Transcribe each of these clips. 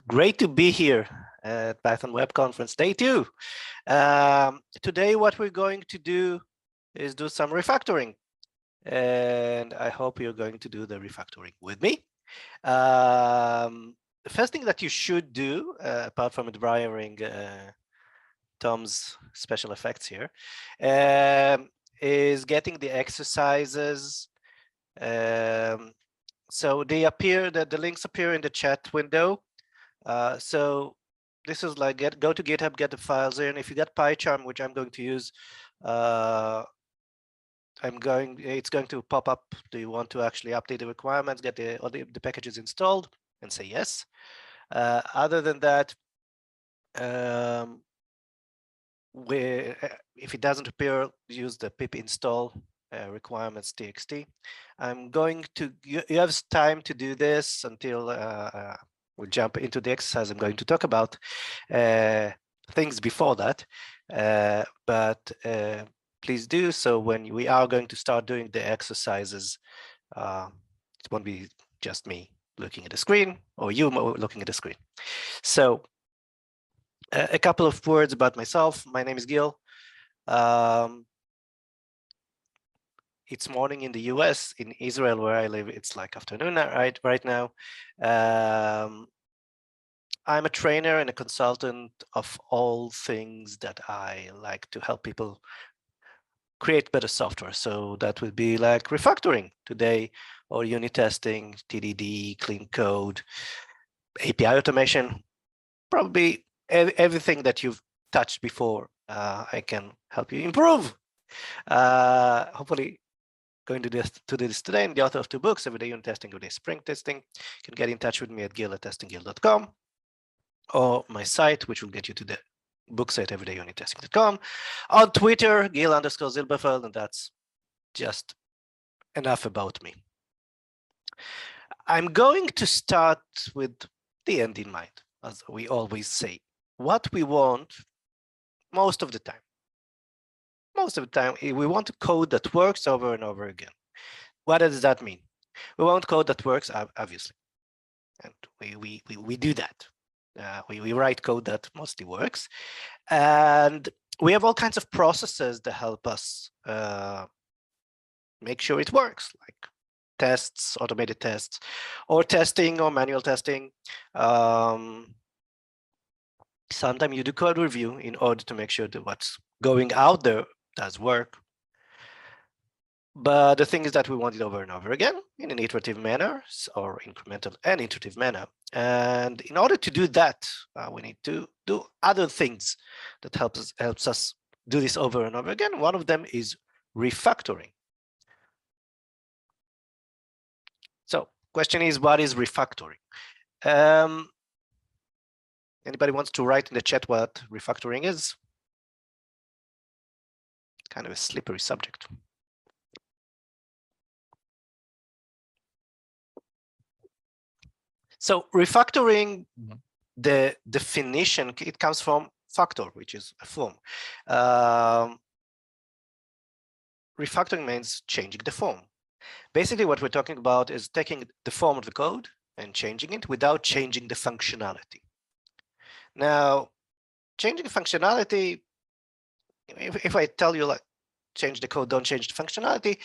Great to be here at Python Web Conference Day 2. Today, what we're going to do is do some refactoring. And I hope you're going to do the refactoring with me. The first thing that you should do, apart from admiring Tom's special effects here, is getting the exercises. So they appear, the links appear in the chat window. So this is like go to GitHub, get the files in. If you got PyCharm, which I'm going to use, it's going to pop up. Do you want to actually update the requirements, get the packages installed, and say yes. Other than that, if it doesn't appear, use the pip install requirements txt. I'm going to, you have time to do this until we'll jump into the exercise. I'm going to talk about things before that, but please do so when we are going to start doing the exercises. It won't be just me looking at the screen or you looking at the screen. So a couple of words about myself. My name is Gil. It's morning in the US. In Israel, where I live, it's like afternoon right now. I'm a trainer and a consultant of all things that I like to help people create better software. So that would be like refactoring today, or unit testing, TDD, clean code, API automation, probably everything that you've touched before. I can help you improve. Hopefully going to do this today. I'm the author of 2 books, Everyday Unit Testing, Everyday Spring Testing. You can get in touch with me at gil@testingil.com, or my site, which will get you to the book site, everydayunittesting.com. On Twitter, Gil_Zilberfeld, and that's just enough about me. I'm going to start with the end in mind, as we always say. What we want most of the time, we want a code that works over and over again. What does that mean? We want code that works, obviously, and we do that. We write code that mostly works, and we have all kinds of processes that help us make sure it works, like tests, automated tests, or testing, or manual testing. Sometimes you do code review in order to make sure that what's going out there does work. But the thing is that we want it over and over again in an iterative manner, or incremental and iterative manner. And in order to do that, we need to do other things that helps us do this over and over again. One of them is refactoring. So question is, what is refactoring? Anybody wants to write in the chat what refactoring is? Kind of a slippery subject. So refactoring, the definition, it comes from factor, which is a form. Refactoring means changing the form. Basically, what we're talking about is taking the form of the code and changing it without changing the functionality. Now, changing the functionality, if I tell you like change the code, don't change the functionality,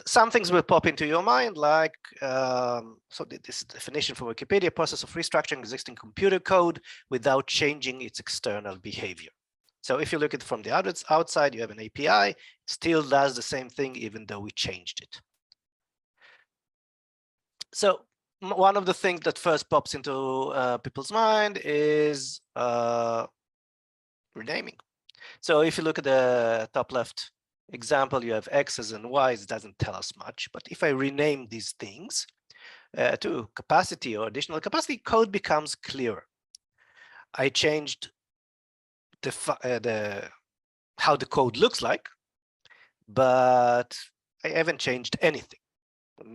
some things will pop into your mind, like, so this is the definition from Wikipedia: process of restructuring existing computer code without changing its external behavior. So if you look at it from the outside, you have an API, it still does the same thing, even though we changed it. So one of the things that first pops into people's mind is renaming. So if you look at the top left example, you have X's and Y's. It doesn't tell us much, but if I rename these things to capacity or additional capacity, code becomes clearer. I changed how the code looks like, but I haven't changed anything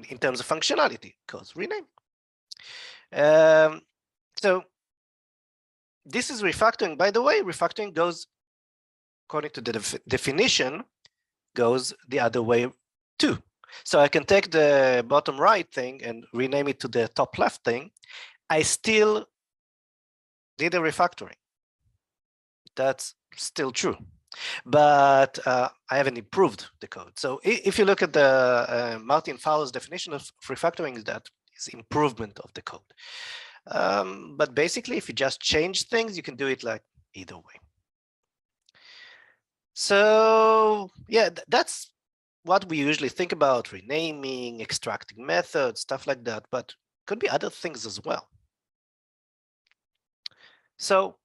in terms of functionality, because rename. So this is refactoring. By the way, refactoring goes, according to the definition, goes the other way too. So I can take the bottom right thing and rename it to the top left thing. I still did a refactoring. That's still true. But I haven't improved the code. So if you look at the Martin Fowler's definition of refactoring, that is improvement of the code. But basically, if you just change things, you can do it like either way. So yeah, that's what we usually think about: renaming, extracting methods, stuff like that. But could be other things as well. So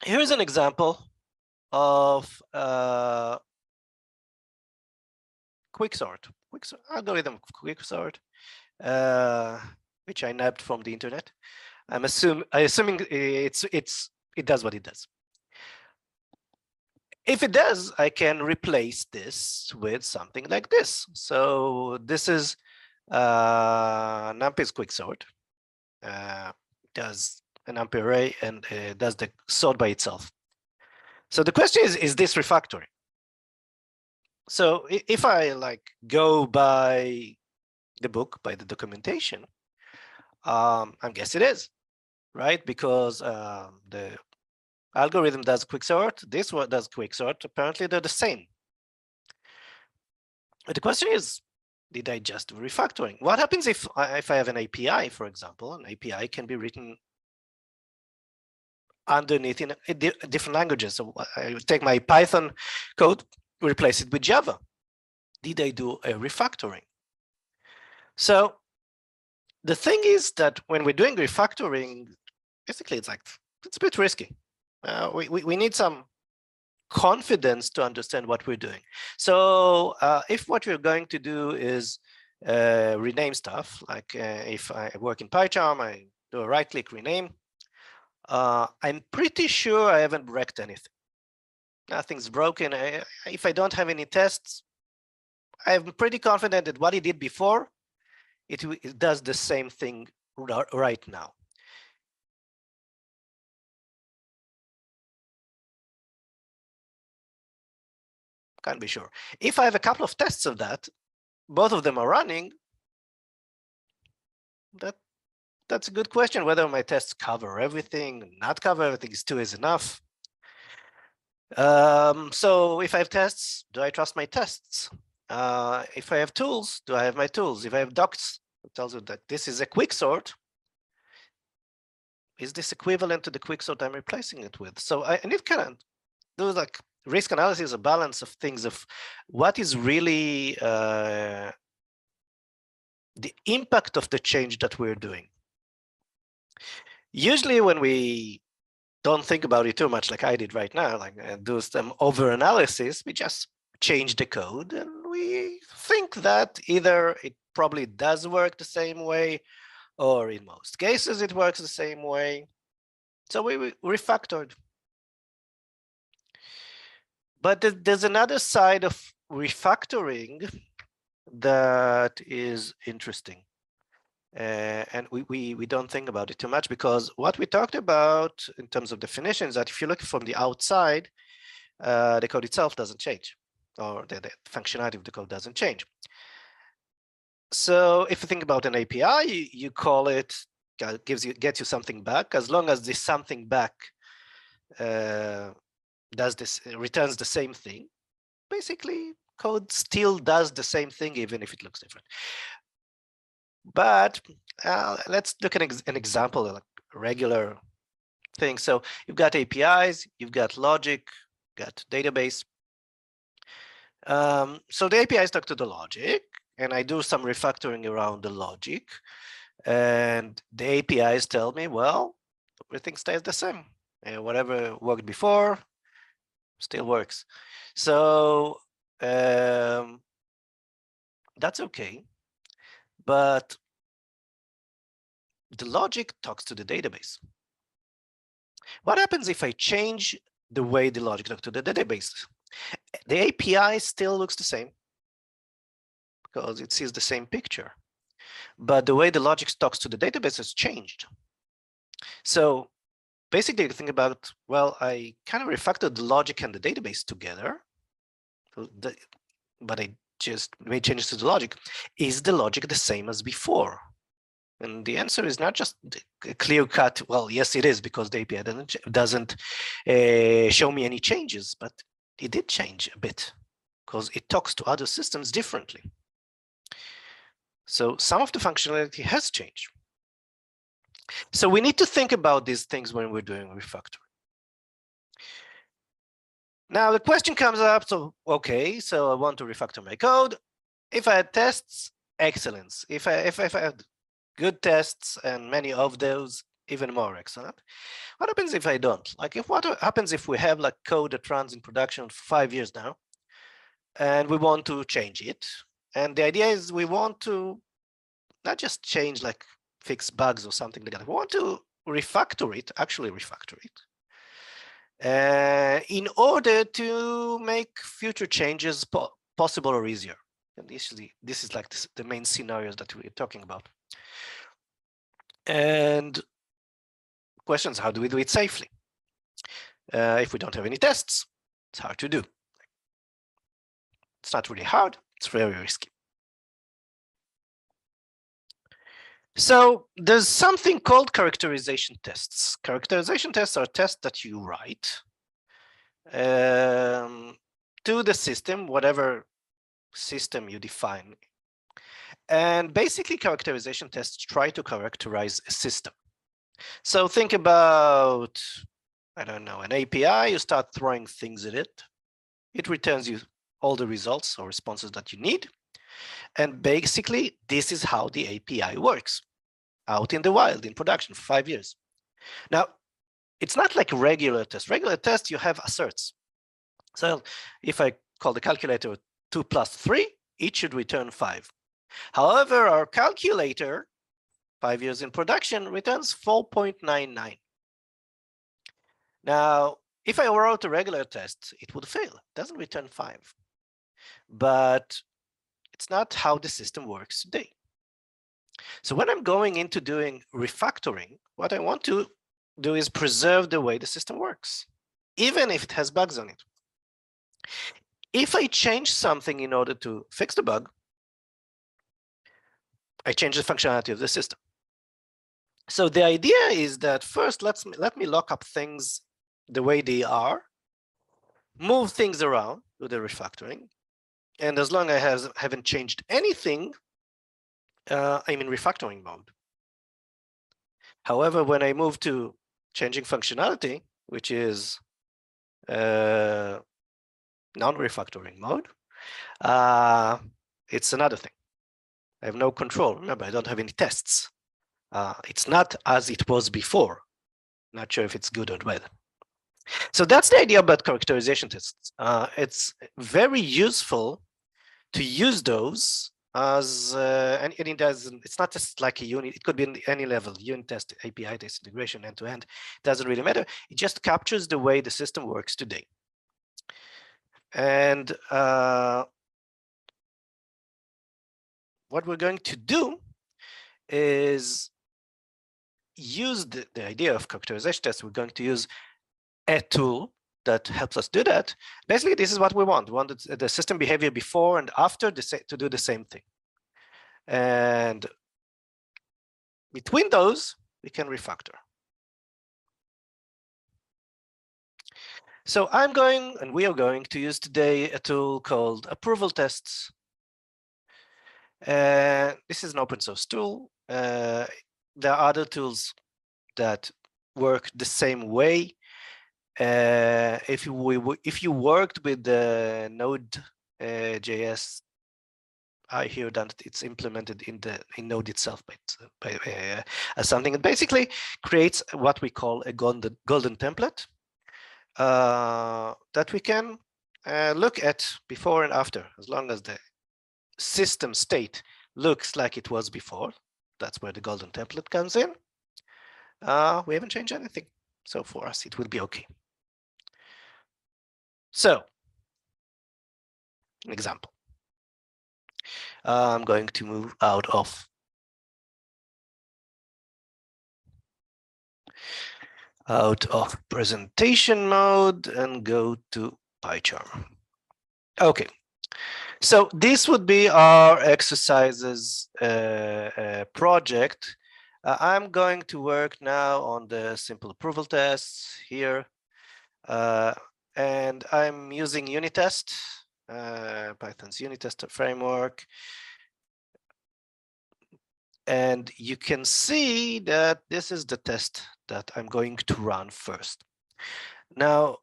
here's an example of quicksort algorithm, quicksort, which I nabbed from the internet. I'm assuming it does what it does. If it does, I can replace this with something like this. So this is NumPy's quicksort. Does an NumPy array and does the sort by itself. So the question is this refactoring? So if I like go by the book, by the documentation, I guess it is, right? Because the algorithm does quicksort, this one does quicksort. Apparently, they're the same. But the question is, did I just do refactoring? What happens if I have an API, for example? An API can be written underneath in different languages. So I take my Python code, replace it with Java. Did I do a refactoring? So the thing is that when we're doing refactoring, basically it's a bit risky. We need some confidence to understand what we're doing. So if what we're going to do is rename stuff, like if I work in PyCharm, I do a right-click rename, I'm pretty sure I haven't wrecked anything. Nothing's broken. If I don't have any tests, I'm pretty confident that what he did before, it does the same thing right now. Can't be sure. If I have a couple of tests of that, both of them are running, that's a good question. Whether my tests cover everything, not cover everything is two is enough. So if I have tests, do I trust my tests? If I have tools, do I have my tools? If I have docs, it tells you that this is a quicksort. Is this equivalent to the quicksort I'm replacing it with? So I need kind of do like risk analysis, a balance of things of what is really the impact of the change that we're doing. Usually when we don't think about it too much, like I did right now, like do some over analysis, we just change the code and we think that either it probably does work the same way, or in most cases it works the same way. So we refactored. But there's another side of refactoring that is interesting. And we don't think about it too much, because what we talked about in terms of definitions, that if you look from the outside, the code itself doesn't change, or the functionality of the code doesn't change. So if you think about an API, you call it, gets you something back. As long as this something back returns the same thing, basically code still does the same thing, even if it looks different. But let's look at an example, like a regular thing. So you've got APIs, you've got logic, you've got database. So the APIs talk to the logic, and I do some refactoring around the logic. And the APIs tell me, well, everything stays the same. Whatever worked before still works. So that's okay. But the logic talks to the database. What happens if I change the way the logic talks to the database? The API still looks the same because it sees the same picture, but the way the logic talks to the database has changed. So basically, think about, well, I kind of refactored the logic and the database together, but I just made changes to the logic. Is the logic the same as before? And the answer is not just a clear cut. Well, yes, it is, because the API doesn't show me any changes, but it did change a bit because it talks to other systems differently. So some of the functionality has changed. So we need to think about these things when we're doing refactoring. Now the question comes up, so okay, so I want to refactor my code. If I had tests, excellence. If I had good tests and many of those, even more excellent. What happens if I don't? Like, what happens if we have like code that runs in production for 5 years now, and we want to change it? And the idea is we want to not just change, like fix bugs or something like that. We want to refactor it, actually refactor it, in order to make future changes possible or easier. And this is like the main scenarios that we're talking about. And questions: how do we do it safely? If we don't have any tests, it's hard to do. It's not really hard, it's very risky. So there's something called characterization tests. Characterization tests are tests that you write to the system, whatever system you define. And basically, characterization tests try to characterize a system. So think about, I don't know, an API. You start throwing things at it. It returns you all the results or responses that you need. And basically, this is how the API works out in the wild, in production for 5 years. Now, it's not like a regular test. Regular test, you have asserts. So if I call the calculator 2 plus 3, it should return 5. However, our calculator, 5 years in production, returns 4.99. Now, if I wrote a regular test, it would fail. It doesn't return 5. But it's not how the system works today. So when I'm going into doing refactoring, what I want to do is preserve the way the system works, even if it has bugs on it. If I change something in order to fix the bug, I change the functionality of the system. So the idea is that first, let me lock up things the way they are, move things around with the refactoring, and as long as I haven't changed anything, I'm in refactoring mode. However, when I move to changing functionality, which is non-refactoring mode, it's another thing. I have no control. Remember, I don't have any tests. It's not as it was before. Not sure if it's good or bad. So that's the idea about characterization tests. It's very useful to use those as and it doesn't. It's not just like a unit. It could be in any level: unit test, API test, integration, end to end. It doesn't really matter. It just captures the way the system works today. And what we're going to do is use the idea of characterization tests. We're going to use a tool that helps us do that. Basically, this is what we want. We want the system behavior before and after to do the same thing. And between those, we can refactor. So I'm going, and we are going to use today a tool called ApprovalTests. This is an open source tool. There are other tools that work the same way. If you worked with the Node.js, I hear that it's implemented in Node itself as something that basically creates what we call a golden template that we can look at before and after. As long as the system state looks like it was before, that's where the golden template comes in. We haven't changed anything, so for us it will be okay. So, an example. I'm going to move out of presentation mode and go to PyCharm. Okay, so this would be our exercises project I'm going to work now on the simple approval tests here. And I'm using unit test, Python's unit test framework. And you can see that this is the test that I'm going to run first. Now,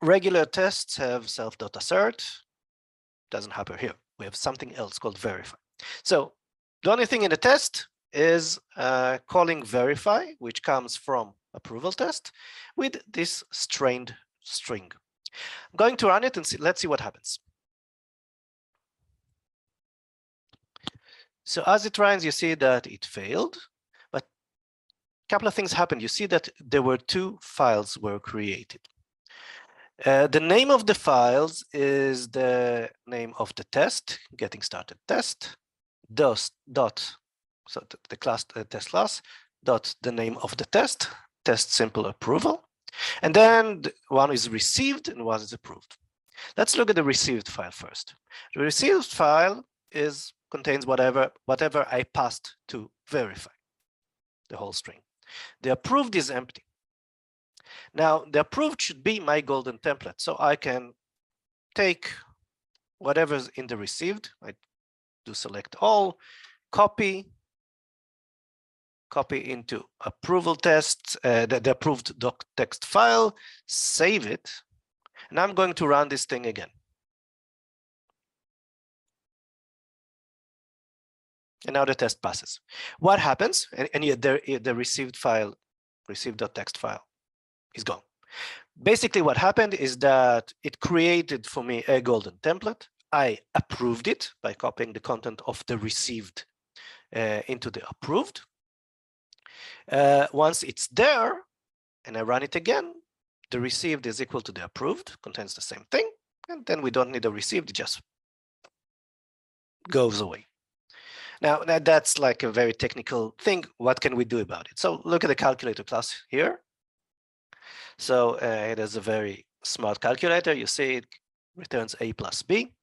regular tests have self.assert. Doesn't happen here. We have something else called verify. So the only thing in the test is calling verify, which comes from approval test with this strained string. I'm going to run it and see, let's see what happens. So as it runs, you see that it failed, but a couple of things happened. You see that there were two files were created. The name of the files is the name of the test, getting started test, so the class test class, dot the name of the test, test simple approval. And then one is received and one is approved. Let's look at the received file first. The received file contains whatever I passed to verify, the whole string. The approved is empty. Now, the approved should be my golden template. So I can take whatever's in the received. I do select all, copy into approval tests, the approved doc text file, save it. And I'm going to run this thing again. And now the test passes. What happens? And yet the received file, received.txt file is gone. Basically, what happened is that it created for me a golden template. I approved it by copying the content of the received into the approved. Once it's there and I run it again, the received is equal to the approved, contains the same thing. And then we don't need a received, it just goes away. Now, that's like a very technical thing. What can we do about it? So look at the calculator class here. So it is a very smart calculator. You see it returns A plus B.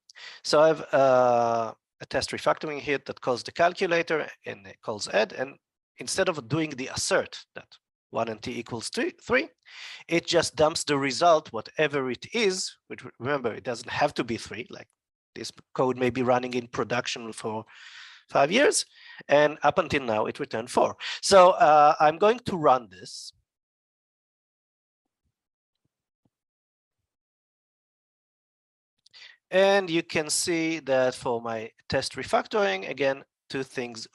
So I have a test refactoring here that calls the calculator and it calls add. And instead of doing the assert that 1 and t equals 3, it just dumps the result, whatever it is, which remember, it doesn't have to be 3. Like this code may be running in production for 5 years. And up until now, it returned 4. So I'm going to run this. And you can see that for my test refactoring, again, two files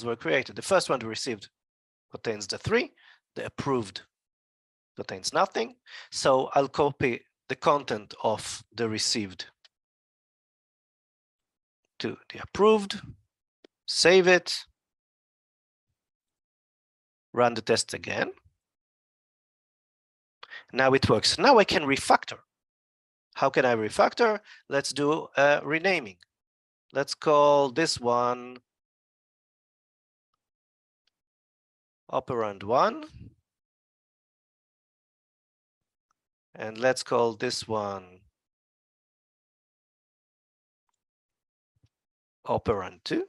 were created. The first one, the received, contains the 3. The approved contains nothing. So I'll copy the content of the received to the approved, save it, run the test again. Now it works. Now I can refactor. How can I refactor? Let's do renaming. Let's call this one operand 1. And let's call this one operand 2.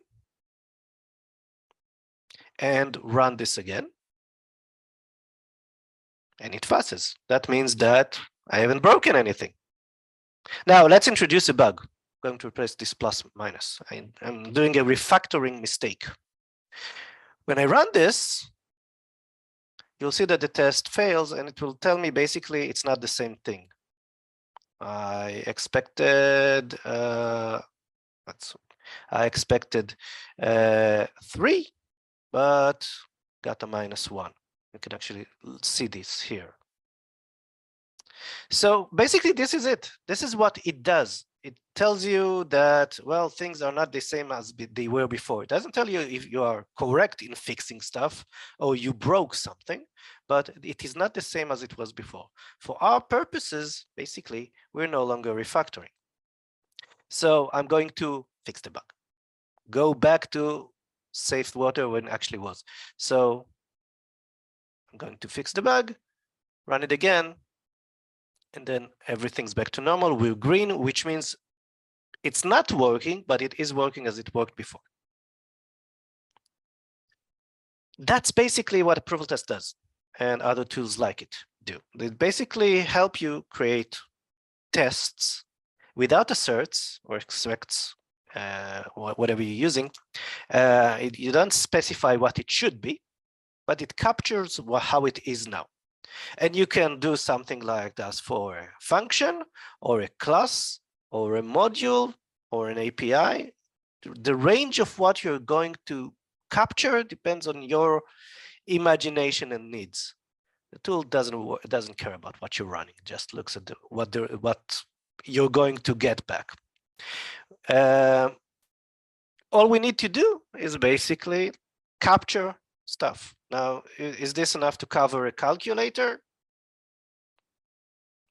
And run this again. And it passes. That means that I haven't broken anything. Now let's introduce a bug. I'm going to replace this plus minus. I'm doing a refactoring mistake. When I run this, you'll see that the test fails and it will tell me basically it's not the same thing. I expected 3, but got a -1. You can actually see this here. So basically, this is it. This is what it does. It tells you that, well, things are not the same as they were before. It doesn't tell you if you are correct in fixing stuff or you broke something, but it is not the same as it was before. For our purposes, basically, we're no longer refactoring. So I'm going to fix the bug. Go back to safe water when it actually was. So I'm going to fix the bug, run it again, and then everything's back to normal. We're green, which means it's not working, but it is working as it worked before. That's basically what ApprovalTest does, and other tools like it do. They basically help you create tests without asserts or expects, whatever you're using. You don't specify what it should be, but it captures how it is now. And you can do something like that for a function or a class or a module or an API. The range of what you're going to capture depends on your imagination and needs. The tool doesn't care about what you're running, it just looks at what you're going to get back. All we need to do is basically capture stuff. Now, is this enough to cover a calculator?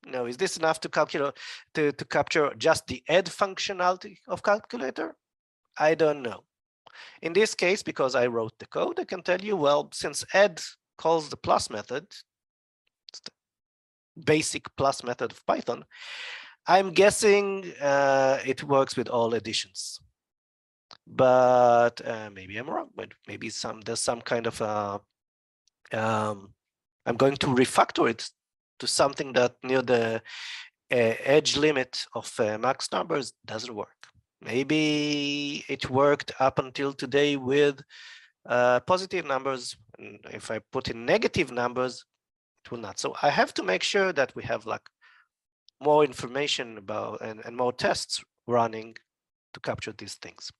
No. Is this enough to calculate to capture just the add functionality of calculator? I don't know. In this case, because I wrote the code, I can tell you, well, since add calls the plus method, it's the basic plus method of Python, I'm guessing it works with all additions. But maybe I'm wrong. But maybe there's some kind of I'm going to refactor it to something that near the edge limit of max numbers doesn't work. Maybe it worked up until today with positive numbers, and if I put in negative numbers, it will not. So I have to make sure that we have like more information about and more tests running to capture these things.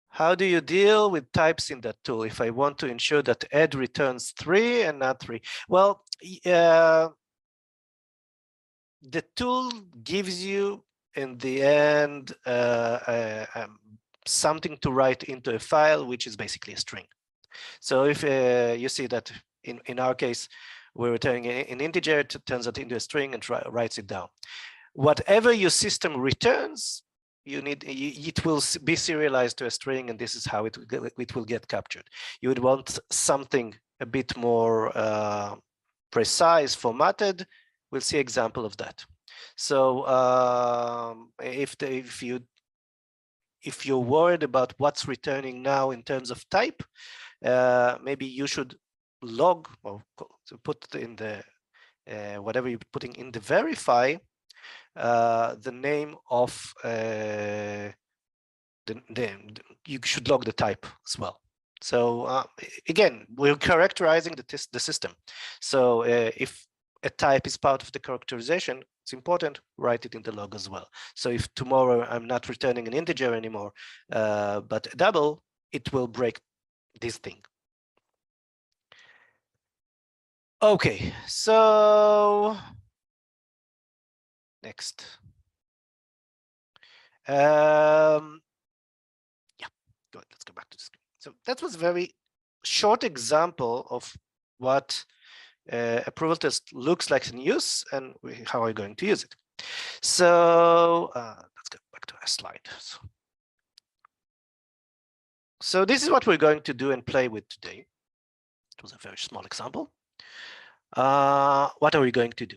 How do you deal with types in that tool if I want to ensure that add returns 3 and not 3? Well, the tool gives you in the end something to write into a file, which is basically a string. So if you see that in our case, we're returning an integer, it turns it into a string and writes it down. Whatever your system returns, it will be serialized to a string, and this is how it will get captured. You would want something a bit more precise, formatted. We'll see example of that. So if you're worried about what's returning now in terms of type, maybe you should log or put in the whatever you're putting in the verify, the name of you should log the type as well. So again, we're characterizing the system. So if a type is part of the characterization, it's important, write it in the log as well. So if tomorrow I'm not returning an integer anymore, but a double, it will break this thing. Okay, so next. Yeah, good. Let's go back to the screen. So that was a very short example of what ApprovalTest looks like in use and how we're going to use it. So let's go back to our slide. So this is what we're going to do and play with today. It was a very small example. What are we going to do?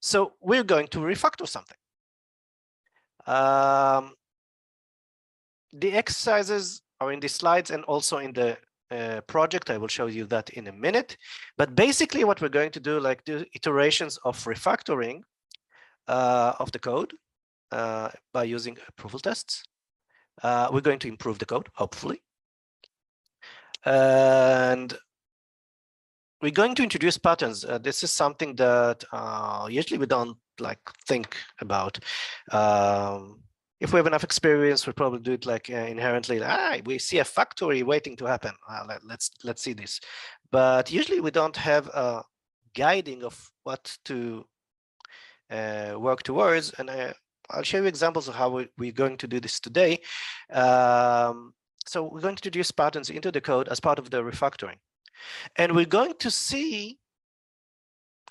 So we're going to refactor something. The exercises are in the slides and also in the project. I will show you that in a minute. But basically what we're going to do, like do iterations of refactoring of the code by using ApprovalTests. We're going to improve the code, hopefully. And we're going to introduce patterns. This is something that usually we don't like think about. If we have enough experience, we'll probably do it like inherently. We see a factory waiting to happen. Let's see this. But usually we don't have a guiding of what to work towards. And I'll show you examples of how we're going to do this today. So we're going to introduce patterns into the code as part of the refactoring. And we're going to see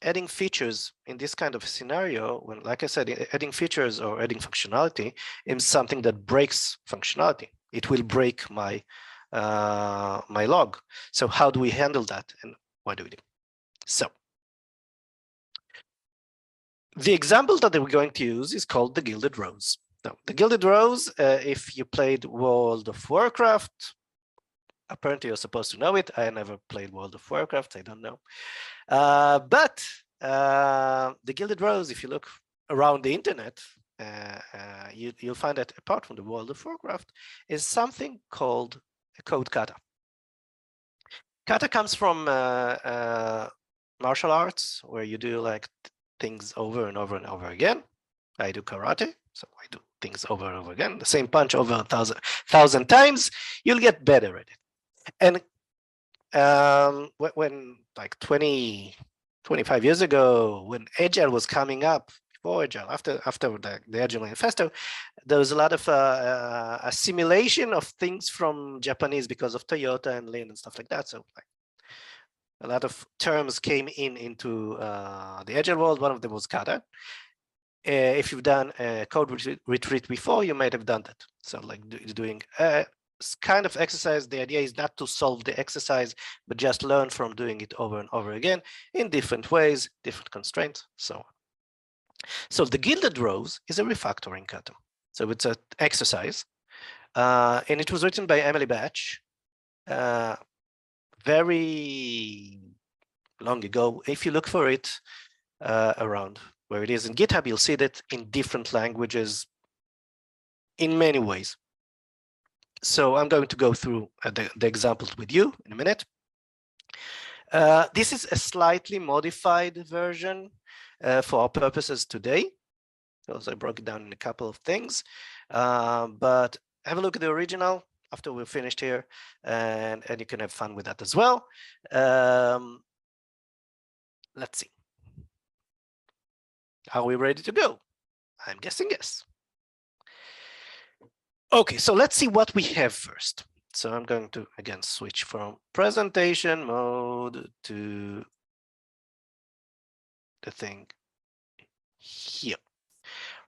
adding features in this kind of scenario when, like I said, adding features or adding functionality is something that breaks functionality. It will break my my log. So how do we handle that and what do we do? So the example that we're going to use is called the Gilded Rose. Now, the Gilded Rose, if you played World of Warcraft, Apparently, you're supposed to know it. I never played World of Warcraft. I don't know. But the Gilded Rose, if you look around the internet, you'll find that apart from the World of Warcraft, is something called a code kata. Kata comes from martial arts, where you do like things over and over and over again. I do karate, so I do things over and over again. The same punch over 1,000 times, you'll get better at it. And when like 25 years ago, when Agile was coming up, before Agile, after the Agile Manifesto, there was a lot of assimilation of things from Japanese because of Toyota and Lean and stuff like that. So like, a lot of terms came into the Agile world. One of them was kata. If you've done a code retreat before, you might have done that. So like doing kind of exercise. The idea is not to solve the exercise, but just learn from doing it over and over again in different ways, different constraints, so on. So the Gilded Rose is a refactoring kata. So it's an exercise, and it was written by Emily Batch very long ago. If you look for it around where it is in GitHub, you'll see that in different languages in many ways. So I'm going to go through the examples with you in a minute. This is a slightly modified version for our purposes today, because I broke it down in a couple of things. But have a look at the original after we're finished here, and you can have fun with that as well. Let's see. Are we ready to go? I'm guessing yes. Okay, so let's see what we have first. So I'm going to, again, switch from presentation mode to the thing here.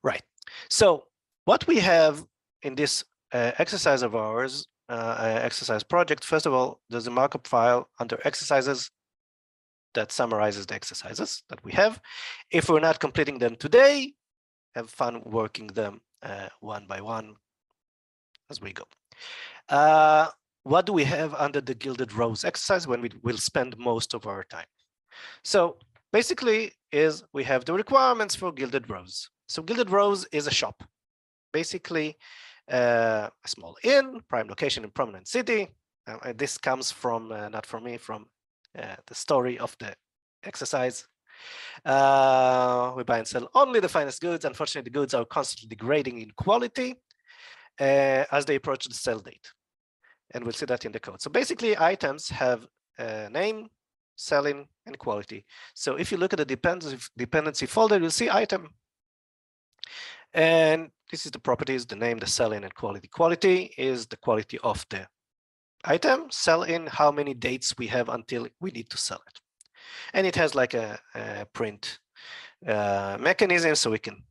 Right. So what we have in this exercise of ours, exercise project, first of all, there's a markup file under exercises that summarizes the exercises that we have. If we're not completing them today, have fun working them one by one as we go. What do we have under the Gilded Rose exercise when we will spend most of our time? So basically is we have the requirements for Gilded Rose. So Gilded Rose is a shop, basically a small inn, prime location in prominent city. This comes from, not from me, from the story of the exercise. We buy and sell only the finest goods. Unfortunately, the goods are constantly degrading in quality as they approach the sell date. And we'll see that in the code. So basically, items have a name, selling, and quality. So if you look at the dependency folder, you'll see item. And this is the properties, the name, the selling, and quality. Quality is the quality of the item. Sell in, how many dates we have until we need to sell it. And it has like a print mechanism, so we can.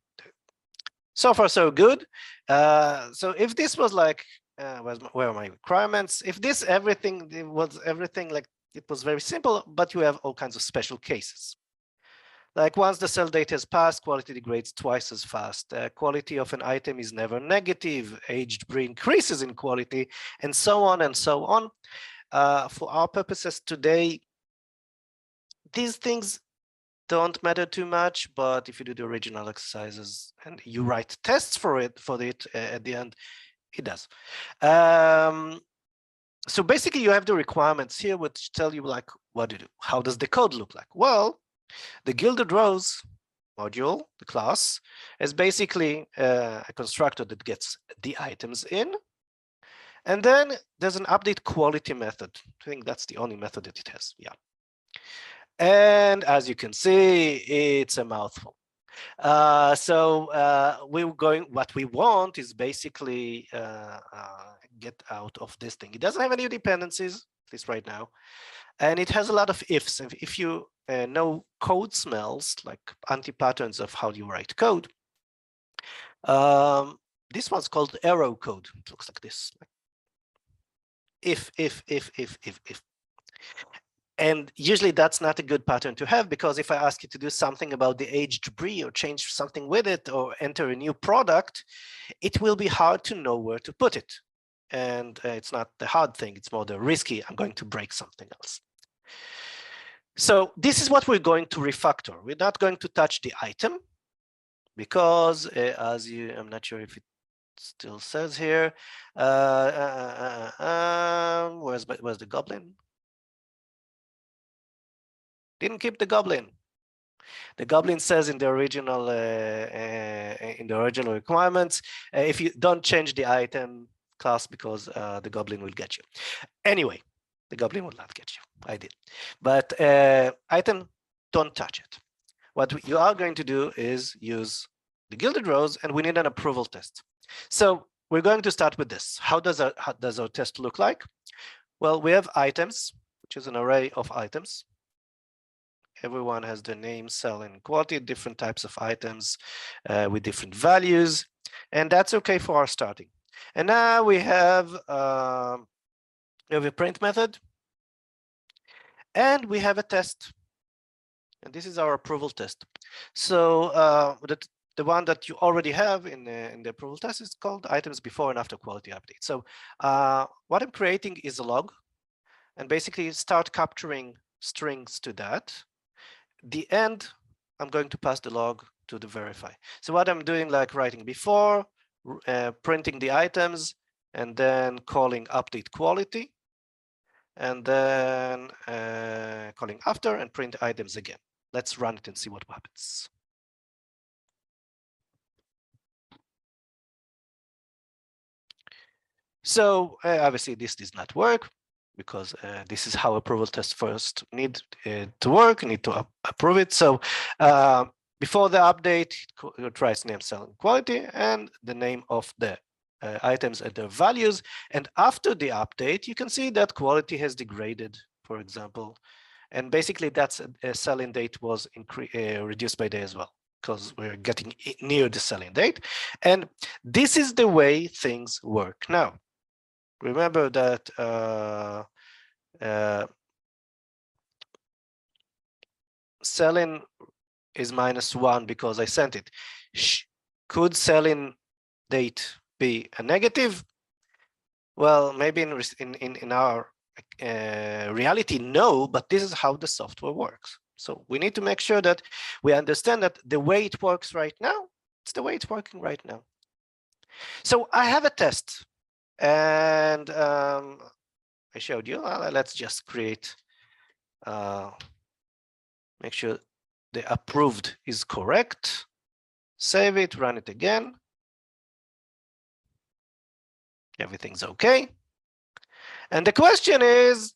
So far, so good. So if this was like, where are my requirements? If this everything was everything like it was very simple, but you have all kinds of special cases. Like once the sell date has passed, quality degrades twice as fast. Quality of an item is never negative. Aged brie increases in quality, and so on and so on. For our purposes today, these things don't matter too much, but if you do the original exercises and you write tests for it at the end, it does. So basically, you have the requirements here, which tell you like what to do. How does the code look like? Well, the Gilded Rose module, the class, is basically a constructor that gets the items in. And then there's an update quality method. I think that's the only method that it has. Yeah. And as you can see, it's a mouthful. What we want is basically get out of this thing. It doesn't have any dependencies, at least right now. And it has a lot of ifs. If you know code smells, like anti-patterns of how you write code, this one's called arrow code. It looks like this. If. And usually that's not a good pattern to have, because if I ask you to do something about the aged brie or change something with it or enter a new product, it will be hard to know where to put it. and it's not the hard thing, it's more the risky, I'm going to break something else. So this is what we're going to refactor. We're not going to touch the item because I'm not sure if it still says here, where's the goblin? Didn't keep the goblin. The goblin says in the original requirements, if you don't change the item class because the goblin will get you. Anyway, the goblin will not get you. I did, but item, don't touch it. What you are going to do is use the gilded rows, and we need an approval test. So we're going to start with this. How does our test look like? Well, we have items, which is an array of items. Everyone has the name, cell, and quality, different types of items with different values, and that's okay for our starting. And now we have a print method, and we have a test, and this is our approval test. So the one that you already have in the approval test is called items before and after quality update. So what I'm creating is a log, and basically start capturing strings to that. The end, I'm going to pass the log to the verify. So what I'm doing, like writing before, printing the items, and then calling update quality, and then calling after and print items again. Let's run it and see what happens. So obviously this does not work, because this is how approval tests first need to work, need to approve it. So before the update, it tries name, cell, and quality, and the name of the items and their values. And after the update, you can see that quality has degraded, for example. And basically that's a sell-in date was reduced by day as well, because we're getting near the sell-in date. And this is the way things work now. Remember that sell-in is -1 because I sent it. Could sell-in date be a negative? Well, maybe in our reality, no, but this is how the software works. So we need to make sure that we understand that the way it works right now, it's the way it's working right now. So I have a test, and I showed you. Let's just create, make sure the approved is correct. Save it, run it again. Everything's okay. And the question is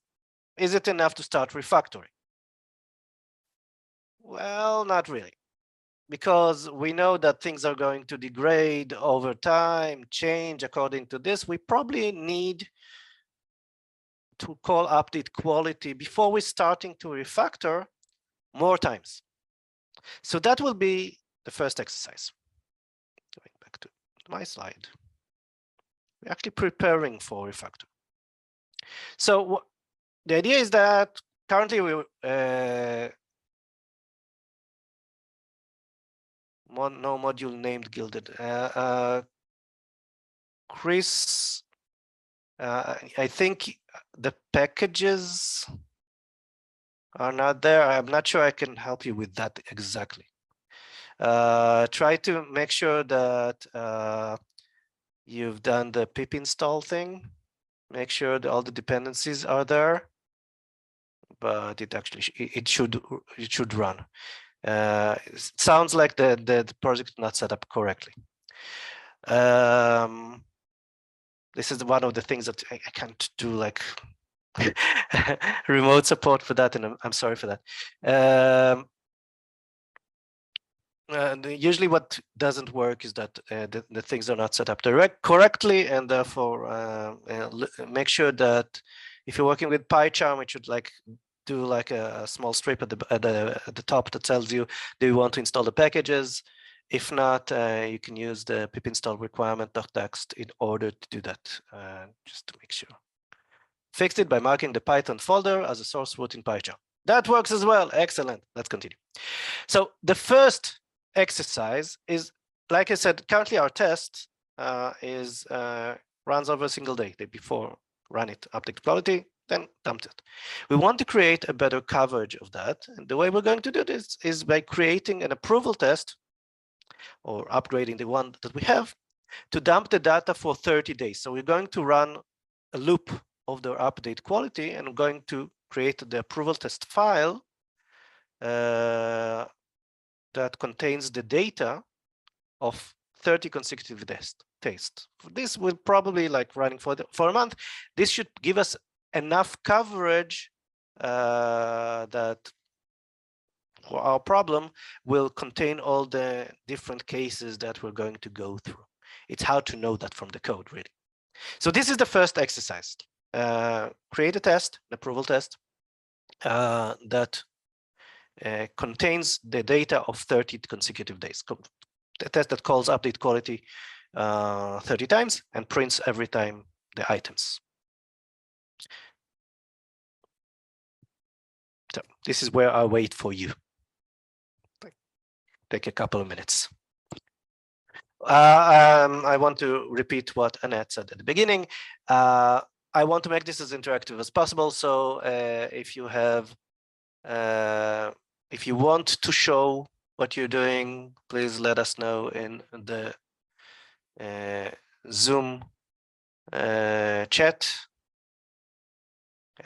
it enough to start refactoring? Well, not really, because we know that things are going to degrade over time, change according to this. We probably need to call update quality before we're starting to refactor more times. So that will be the first exercise. Going back to my slide. We're actually preparing for refactor. So the idea is that currently we no module named gilded. Chris, I think the packages are not there. I'm not sure I can help you with that exactly. Try to make sure that you've done the pip install thing. Make sure that all the dependencies are there. But it actually it should run. It sounds like the project is not set up correctly. This is one of the things that I can't do, like remote support for that, and I'm sorry for that. Usually what doesn't work is that the things are not set up correctly, and therefore make sure that if you're working with PyCharm, it should do like a small strip at the top that tells you, do you want to install the packages? If not, you can use the pip install requirement.txt in order to do that, just to make sure. Fixed it by marking the Python folder as a source root in PyCharm. That works as well. Excellent. Let's continue. So the first exercise is, like I said, currently our test is runs over a single day. Day before, run it, update quality, then dumped it. We want to create a better coverage of that. And the way we're going to do this is by creating an approval test or upgrading the one that we have to dump the data for 30 days. So we're going to run a loop of the update quality, and I'm going to create the approval test file that contains the data of 30 consecutive tests. This will probably like running for a month. This should give us enough coverage that our problem will contain all the different cases that we're going to go through. It's how to know that from the code, really. So this is the first exercise. Create a test, an approval test that contains the data of 30 consecutive days. A test that calls update quality 30 times and prints every time the items. So this is where I wait for you. Take a couple of minutes. I want to repeat what Annette said at the beginning. I want to make this as interactive as possible. So if you have, if you want to show what you're doing, please let us know in the Zoom chat.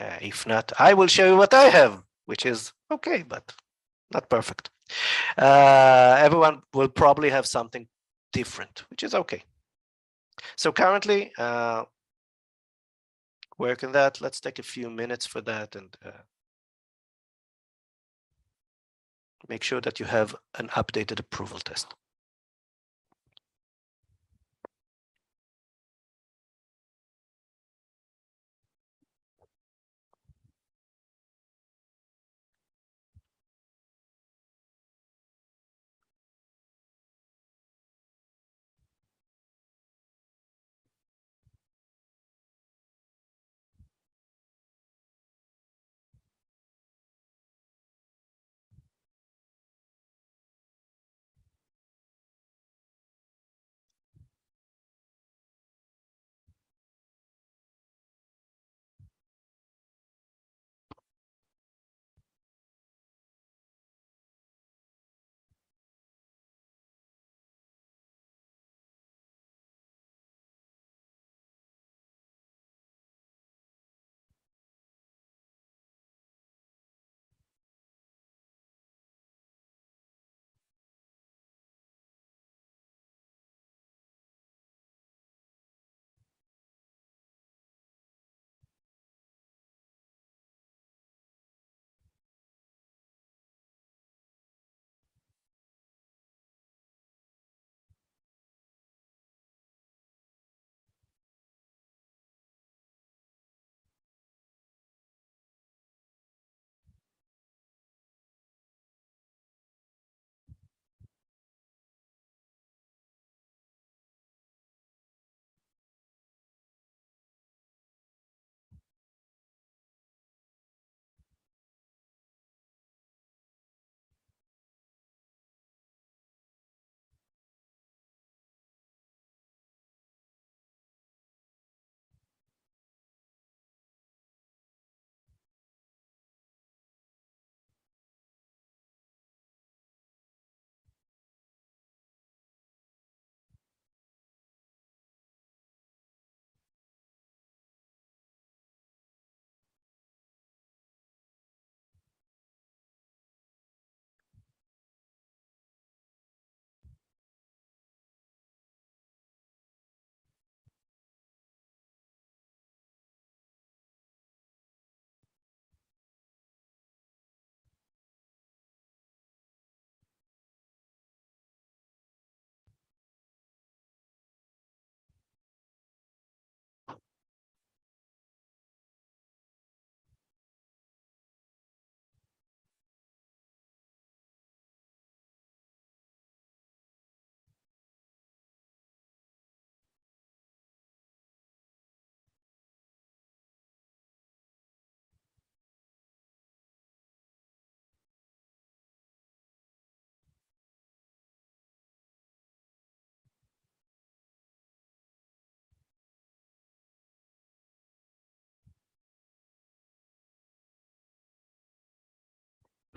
If not, I will show you what I have, which is okay, but not perfect. Everyone will probably have something different, which is okay. So currently, work on that. Let's take a few minutes for that and make sure that you have an updated approval test.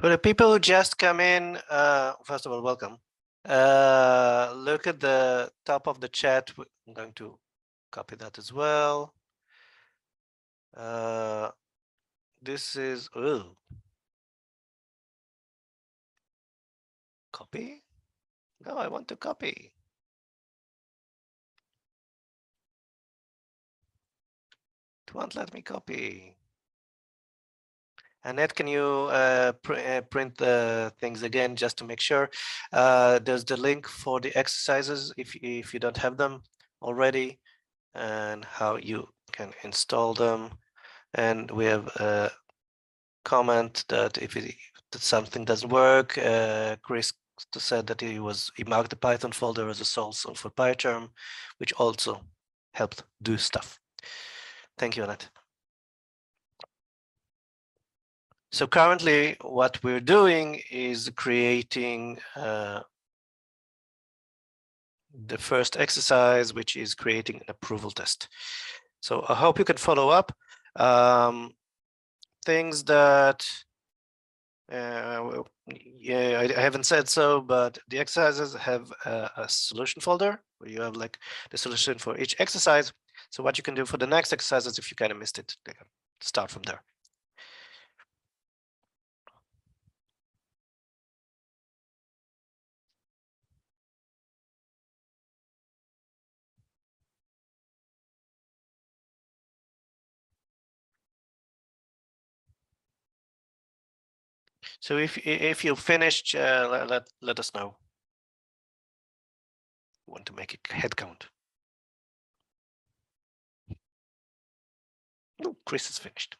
For the people who just come in, first of all, welcome. Look at the top of the chat. I'm going to copy that as well. This is, oh, copy? No, I want to copy. It won't let me copy. Annette, can you print the things again just to make sure? There's the link for the exercises if you don't have them already, and how you can install them. And we have a comment that if that something doesn't work, Chris said that he marked the Python folder as a source for PyCharm, which also helped do stuff. Thank you, Annette. So currently what we're doing is creating the first exercise, which is creating an approval test. So I hope you can follow up. Things that yeah, I haven't said so, but the exercises have a solution folder where you have like the solution for each exercise. So what you can do for the next exercises, if you kind of missed it, start from there. So if you finished, let us know. Want to make a head count. No, Chris is finished.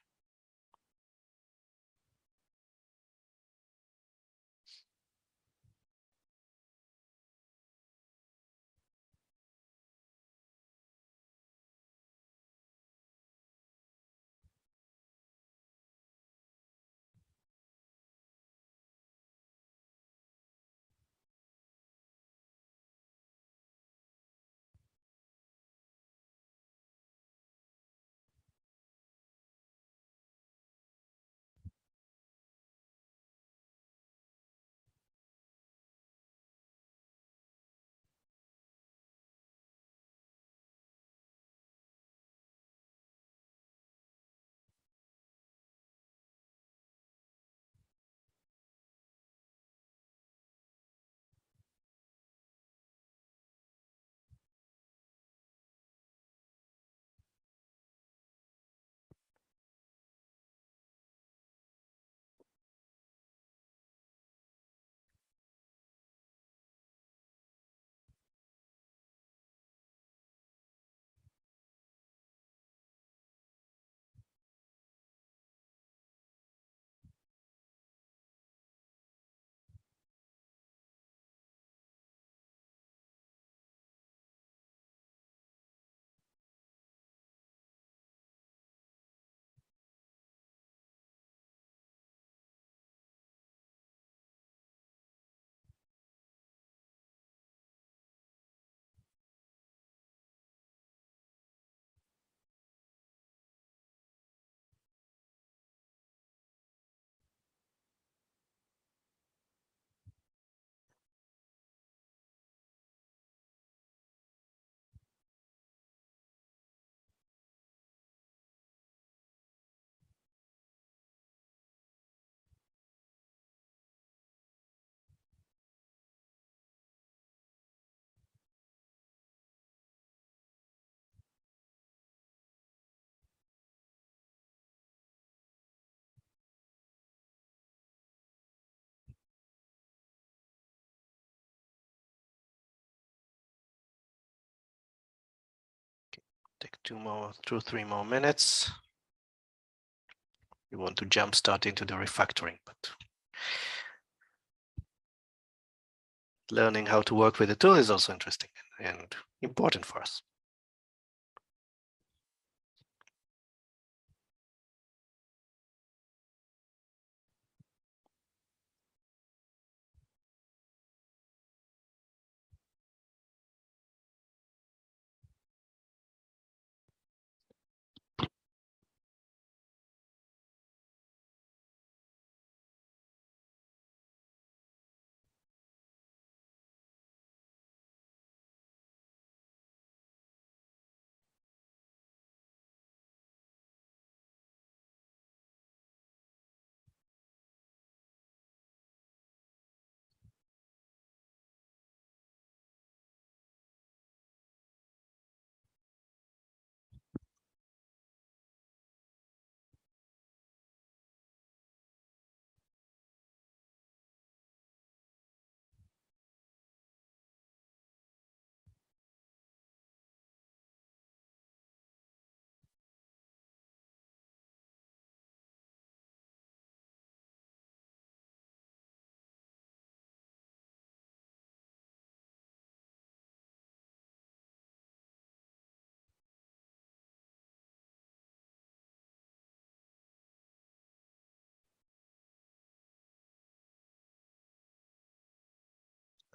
Take 3 more minutes. We want to jump start into the refactoring, but learning how to work with the tool is also interesting and important for us.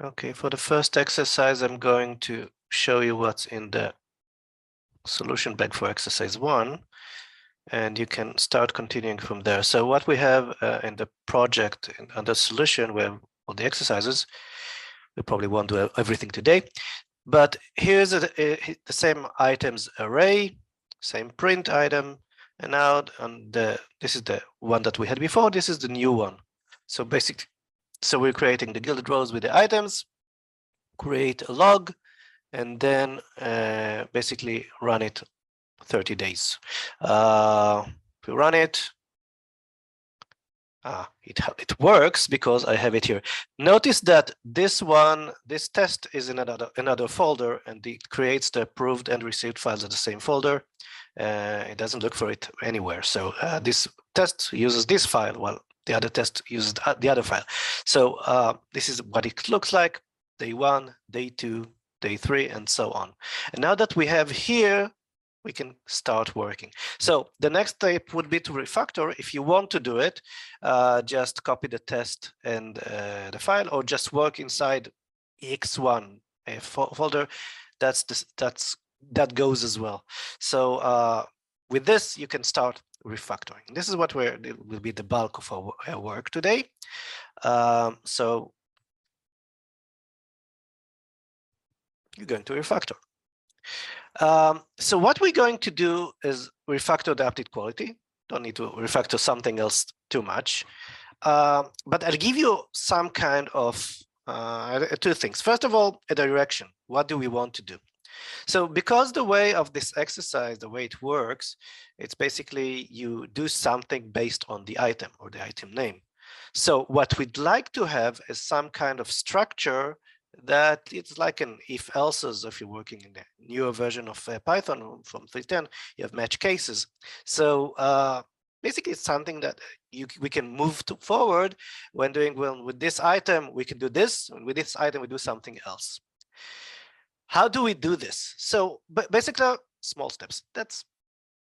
Okay, for the first exercise, I'm going to show you what's in the solution bag for exercise 1, and you can start continuing from there. So what we have in the project under solution, we have all the exercises. We probably won't do everything today, but here's the same items array, same print item, and now this is the one that we had before. This is the new one. So basically, so we're creating the gilded rows with the items, create a log, and then basically run it 30 days. If we run it, it works because I have it here. Notice that this test is in another folder, and it creates the approved and received files in the same folder. It doesn't look for it anywhere. So this test uses this file, while the other test uses the other file. So this is what it looks like: day 1, day 2, day 3, and so on. And now that we have here, we can start working. So the next step would be to refactor. If you want to do it, just copy the test and the file, or just work inside X1 folder. That goes as well. So with this, you can start refactoring. This is what will be the bulk of our work today. So you're going to refactor. So what we're going to do is refactor the update quality. Don't need to refactor something else too much. But I'll give you some kind of two things. First of all, a direction. What do we want to do? So because the way of this exercise, the way it works, it's basically you do something based on the item or the item name. So what we'd like to have is some kind of structure that it's like an if-else's. If you're working in the newer version of Python from 3.10, you have match cases. So basically, it's something that we can move forward when doing, well, with this item, we can do this, and with this item, we do something else. How do we do this? So basically, small steps. That's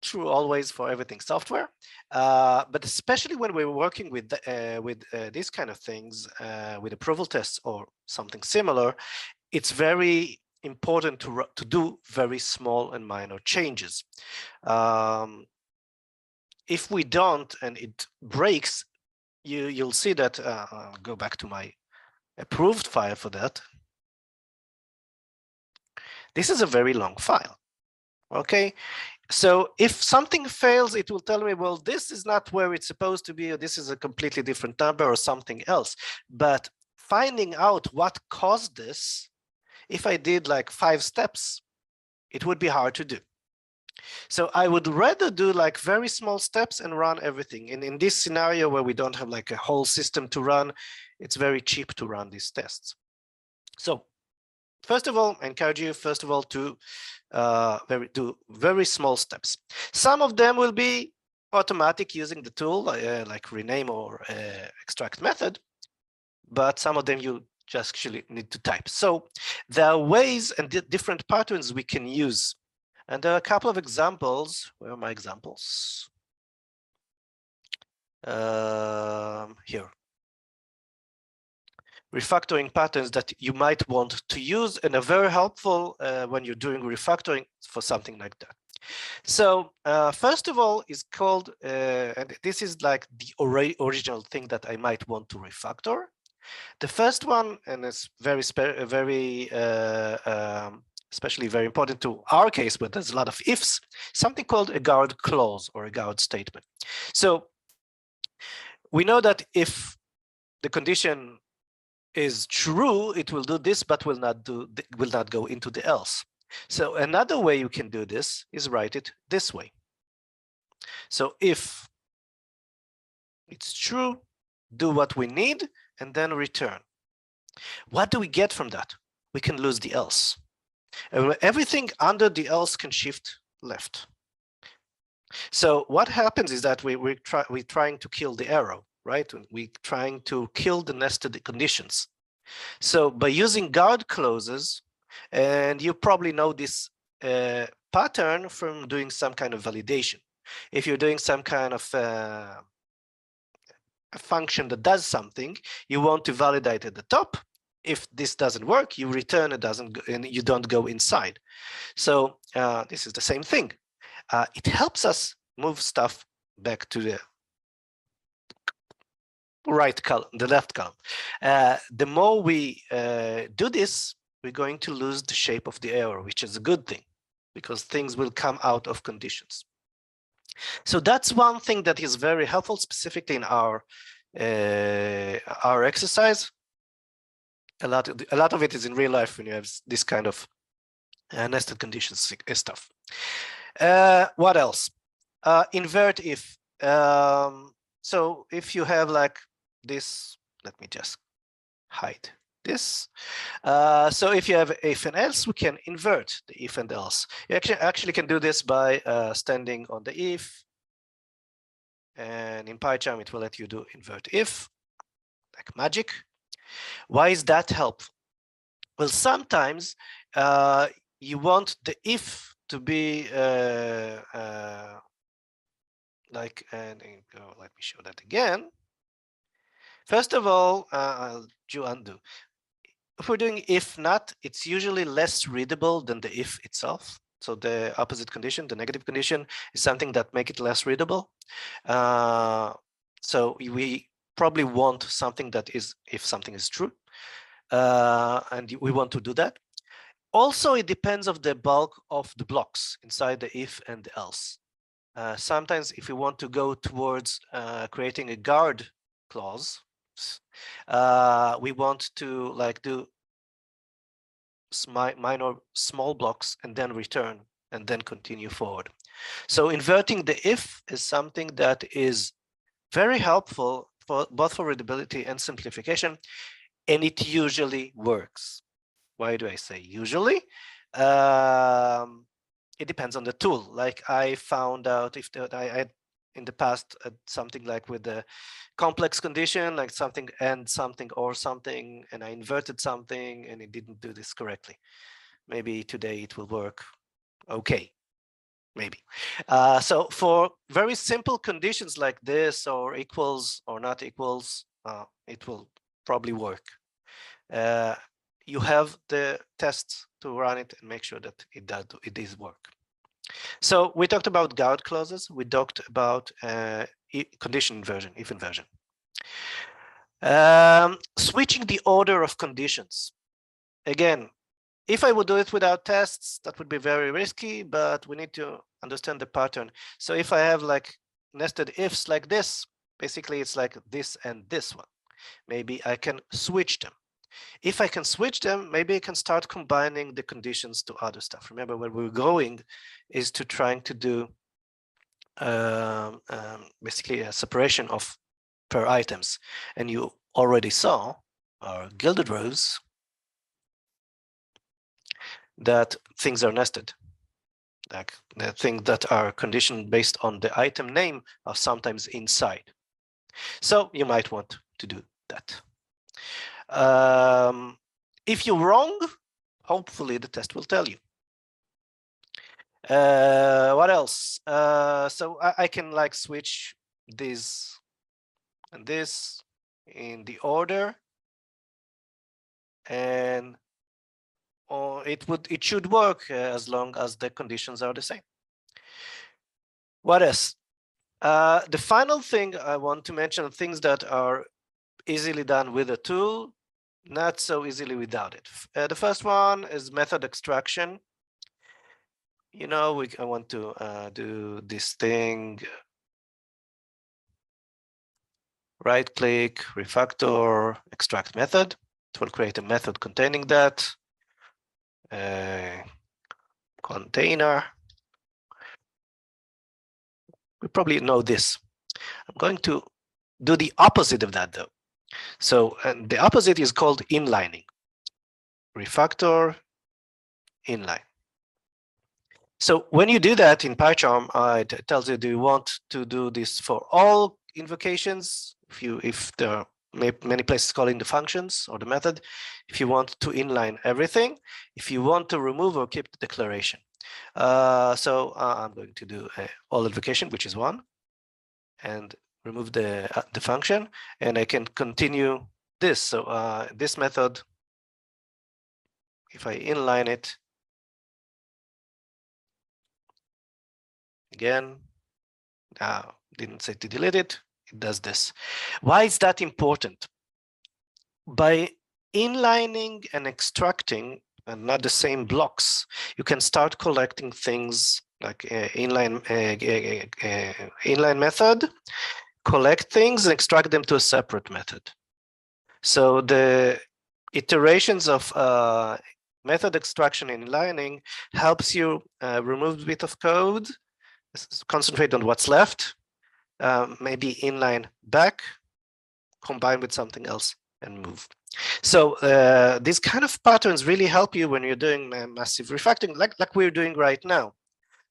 true always for everything software, but especially when we're working with these kind of things, with approval tests or something similar, it's very important to do very small and minor changes. If we don't and it breaks, you'll see that. I'll go back to my approved file for that. This is a very long file. Okay. So if something fails, it will tell me, well, this is not where it's supposed to be, or this is a completely different number or something else. But finding out what caused this, if I did like 5 steps, it would be hard to do. So I would rather do like very small steps and run everything. And in this scenario where we don't have like a whole system to run, it's very cheap to run these tests. So first of all, I encourage you, first of all, to do very small steps. Some of them will be automatic using the tool, like rename or extract method, but some of them you just actually need to type. So there are ways and different patterns we can use. And there are a couple of examples. Where are my examples? Here. Refactoring patterns that you might want to use and are very helpful when you're doing refactoring for something like that. So first of all is called, and this is like the original thing that I might want to refactor. The first one, and it's especially very important to our case, but there's a lot of ifs, something called a guard clause or a guard statement. So we know that if the condition is true, it will do this, but will not go into the else. So another way you can do this is write it this way. So if it's true, do what we need and then return. What do we get from that? We can lose the else. Everything under the else can shift left. So what happens is that we're trying to kill the arrow, right? We're trying to kill the nested conditions. So by using guard clauses, and you probably know this pattern from doing some kind of validation. If you're doing some kind of a function that does something, you want to validate at the top, if this doesn't work, you return it doesn't, and you don't go inside. So this is the same thing. It helps us move stuff back to the right column, the left column. The more we do this, we're going to lose the shape of the error, which is a good thing, because things will come out of conditions. So that's one thing that is very helpful, specifically in our exercise. A lot of it is in real life when you have this kind of nested conditions stuff. What else? Invert if. So if you have like this, let me just hide this. So if you have if and else, we can invert the if and else. You actually can do this by standing on the if, and in PyCharm it will let you do invert if, like magic. Why is that helpful? Well, sometimes you want the if to be like, and let me show that again. First of all, I'll do undo. If we're doing if not, it's usually less readable than the if itself. So the opposite condition, the negative condition, is something that make it less readable. So we probably want something that is if something is true, and we want to do that. Also, it depends on the bulk of the blocks inside the if and the else. Sometimes if we want to go towards creating a guard clause, we want to like do minor small blocks and then return and then continue forward. So inverting the if is something that is very helpful for both for readability and simplification, and it usually works. Why do I say usually? It depends on the tool. Like I found out if I in the past something like with the complex condition, like something and something or something, and I inverted something and it didn't do this correctly. Maybe today it will work okay, maybe. So for very simple conditions like this, or equals or not equals, it will probably work. You have the tests to run it and make sure that it is work. So we talked about guard clauses. We talked about condition inversion, if inversion. Switching the order of conditions. Again, if I would do it without tests, that would be very risky, but we need to understand the pattern. So if I have like nested ifs like this, basically it's like this and this one. Maybe I can switch them. If I can switch them, maybe I can start combining the conditions to other stuff. Remember, where we're going is to trying to do basically a separation of per items. And you already saw our gilded rows that things are nested. Like the things that are conditioned based on the item name are sometimes inside. So you might want to do that. If you're wrong, hopefully the test will tell you. What else? So I can like switch this and this in the order, and it should work as long as the conditions are the same. What else? The final thing I want to mention, things that are easily done with a tool, not so easily without it. The first one is method extraction. You know, I want to do this thing. Right click, refactor, extract method. It will create a method containing that. Container. We probably know this. I'm going to do the opposite of that though. So the opposite is called inlining. Refactor, inline. So when you do that in PyCharm, it tells you, do you want to do this for all invocations? If there are many places calling the functions or the method, if you want to inline everything, if you want to remove or keep the declaration. So I'm going to do all invocation, which is one, and remove the function, and I can continue this. So this method if I inline it again, didn't say to delete it, it does this. Why is that important? By inlining and extracting and not the same blocks, you can start collecting things like inline method, collect things and extract them to a separate method. So the iterations of method extraction and inlining helps you remove a bit of code, concentrate on what's left, maybe inline back, combine with something else and move. So these kind of patterns really help you when you're doing massive refactoring, like we're doing right now.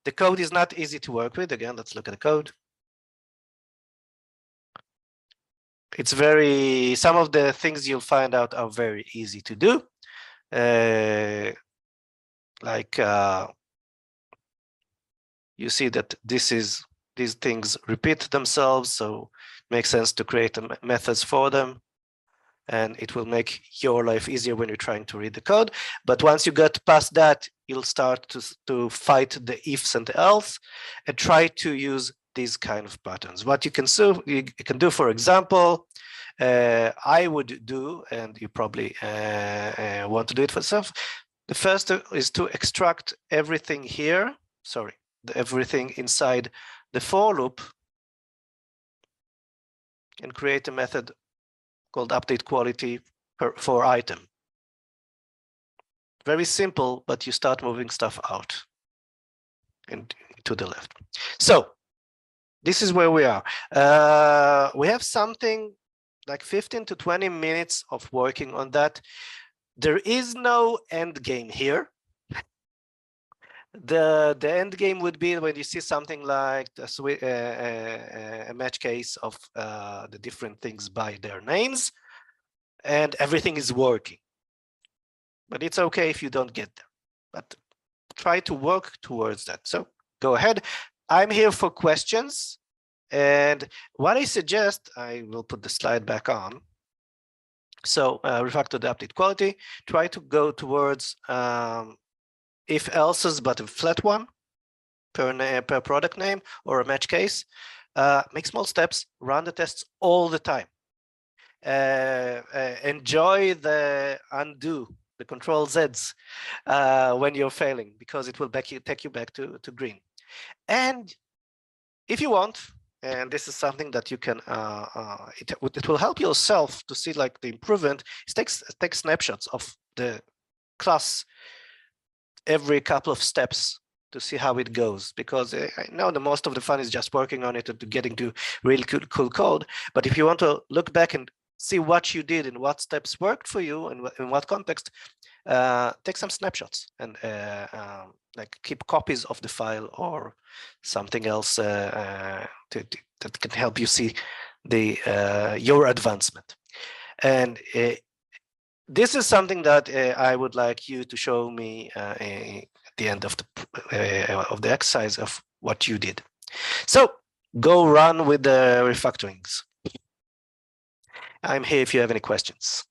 The code is not easy to work with. Again, let's look at the code. It's very, some of the things you'll find out are very easy to do. You see that these things repeat themselves, so it makes sense to create methods for them, and it will make your life easier when you're trying to read the code. But once you get past that, you'll start to fight the ifs and the else and try to use these kind of patterns. What you can do, for example, I would do, and you probably want to do it for yourself. The first is to extract everything here, everything inside the for loop and create a method called update quality for item. Very simple, but you start moving stuff out and to the left. So this is where we are. We have something like 15 to 20 minutes of working on that. There is no end game here. The end game would be when you see something like a match case of the different things by their names, and everything is working. But it's okay if you don't get there. But try to work towards that. So go ahead. I'm here for questions. And what I suggest, I will put the slide back on. So refactor the update quality. Try to go towards if else's, but a flat one per product name or a match case. Make small steps, run the tests all the time. Enjoy the undo, the control Zs when you're failing, because it will take you back to green. And if you want, and this is something that you can, it will help yourself to see like the improvement. Take snapshots of the class every couple of steps to see how it goes, because I know the most of the fun is just working on it and getting to really cool code. But if you want to look back and see what you did and what steps worked for you and in what context, take some snapshots and like keep copies of the file or something else that can help you see the your advancement. And this is something that I would like you to show me at the end of the exercise of what you did. So go run with the refactorings. I'm here if you have any questions.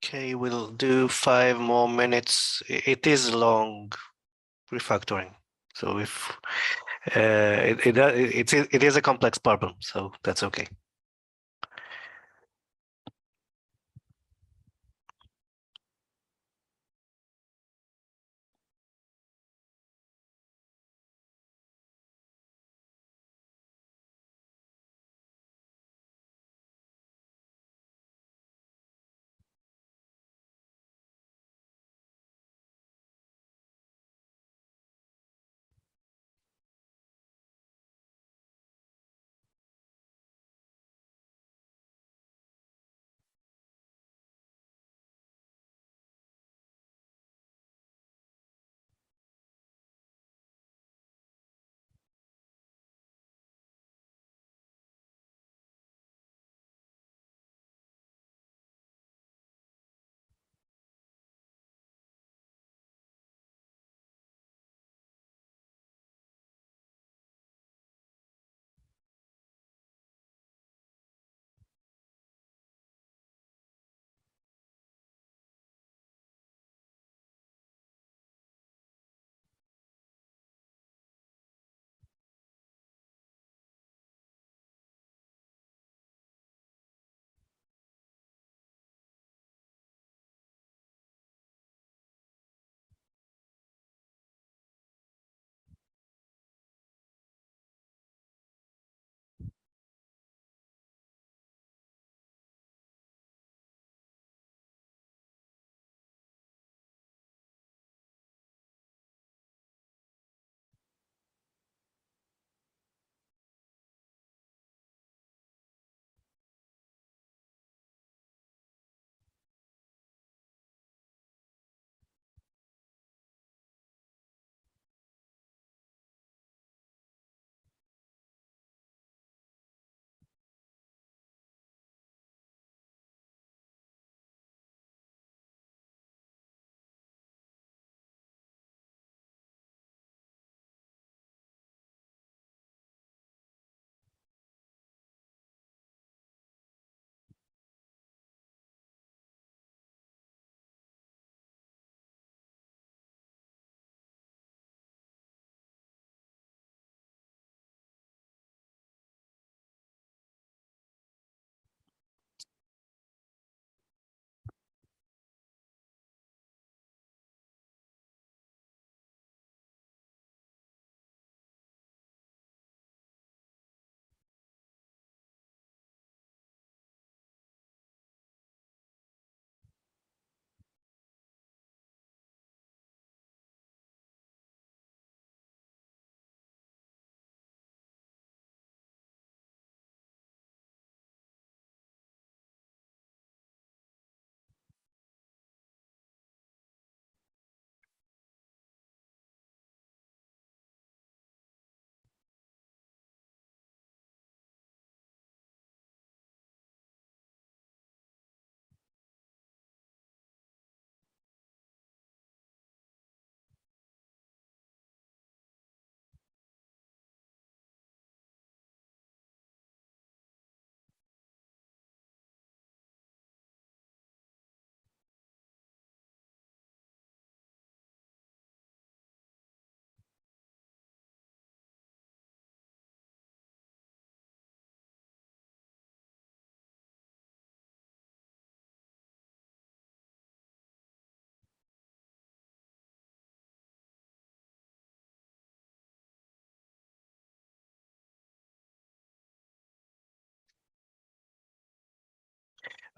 Okay, we'll do 5 more minutes. It is long refactoring. So if it is a complex problem, so that's okay.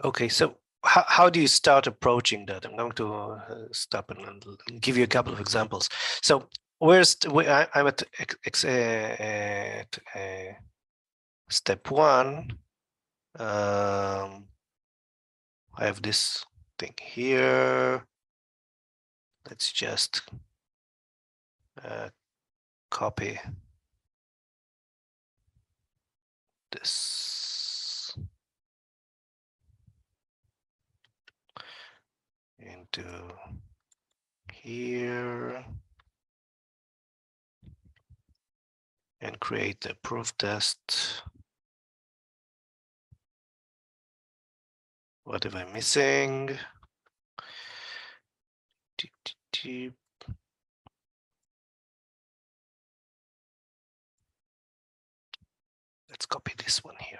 Okay, so how do you start approaching that? I'm going to stop and give you a couple of examples. So I'm at step 1. I have this thing here. Let's just copy this into here and create the proof test. What am I missing? Let's copy this one here.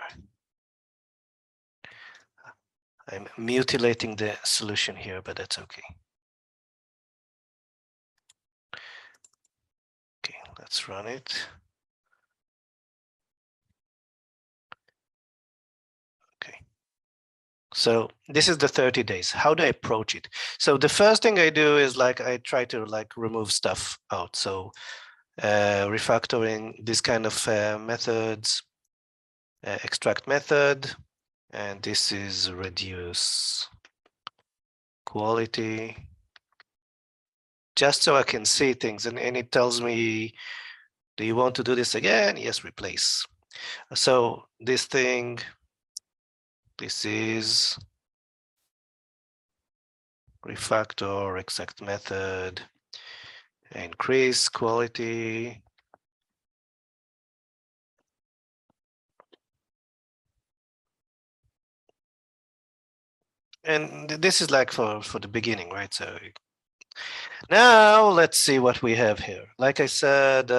I'm mutilating the solution here, but that's okay. Okay, let's run it. Okay. So this is the 30 days. How do I approach it? So the first thing I do is like I try to like remove stuff out. So refactoring this kind of methods, extract method, and this is reduce quality, just so I can see things. And it tells me, do you want to do this again? Yes, replace. So this thing, this is refactor, exact method, increase quality. And this is like for the beginning, right? So now let's see what we have here. Like I said,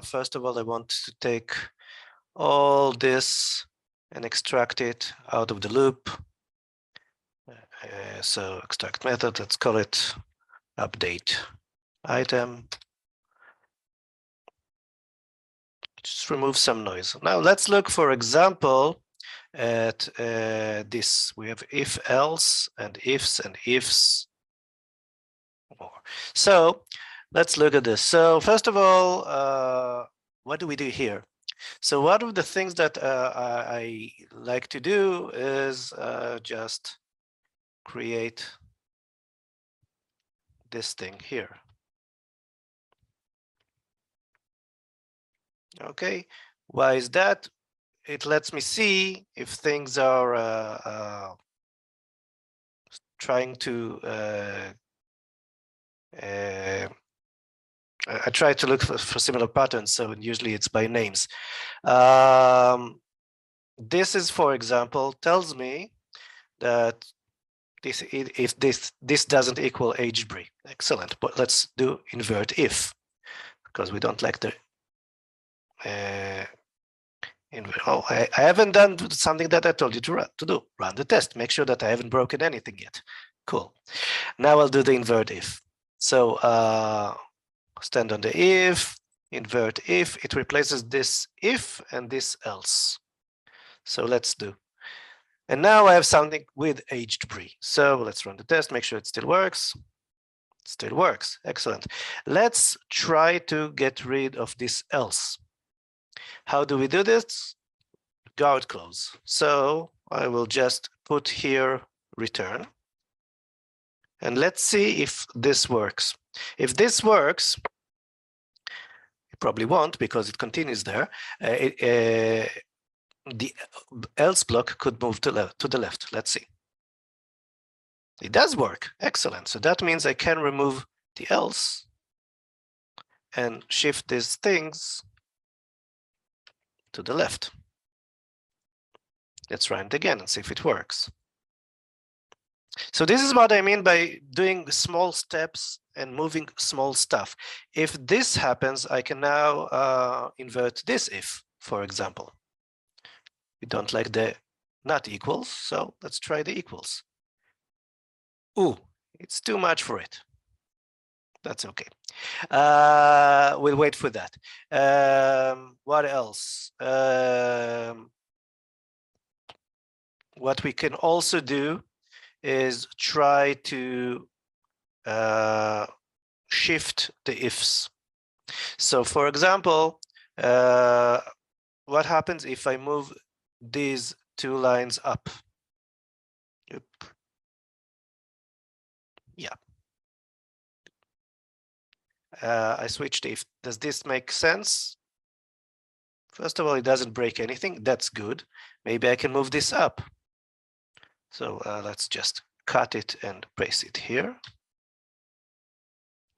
first of all, I want to take all this and extract it out of the loop. So extract method, let's call it update item. Just remove some noise. Now let's look, for example, at this. We have if else and ifs more. So let's look at this. So first of all, what do we do here? So one of the things that I like to do is just create this thing here. Okay, why is that? It lets me see if things are trying to I try to look for similar patterns, so usually it's by names. This is, for example, tells me that if this doesn't equal HBRI. Excellent, but let's do invert if, because we don't like the oh, I haven't done something that I told you to do. Run the test. Make sure that I haven't broken anything yet. Cool. Now I'll do the invert if. So stand on the if, invert if. It replaces this if and this else. So let's do. And now I have something with HBRI. So let's run the test. Make sure it still works. Still works. Excellent. Let's try to get rid of this else. How do we do this? Guard close. So I will just put here return. And let's see if this works. If this works, it probably won't because it continues there. The else block could move to the left. Let's see. It does work. Excellent. So that means I can remove the else and shift these things to the left. Let's run it again and see if it works. So this is what I mean by doing small steps and moving small stuff. If this happens, I can now invert this if, for example. We don't like the not equals, so let's try the equals. Ooh, it's too much for it. That's okay. We'll wait for that. What else? What we can also do is try to shift the ifs. So for example, what happens if I move these two lines up? Yep. Yeah. I switched if. Does this make sense? First of all, it doesn't break anything. That's good. Maybe I can move this up. So let's just cut it and place it here.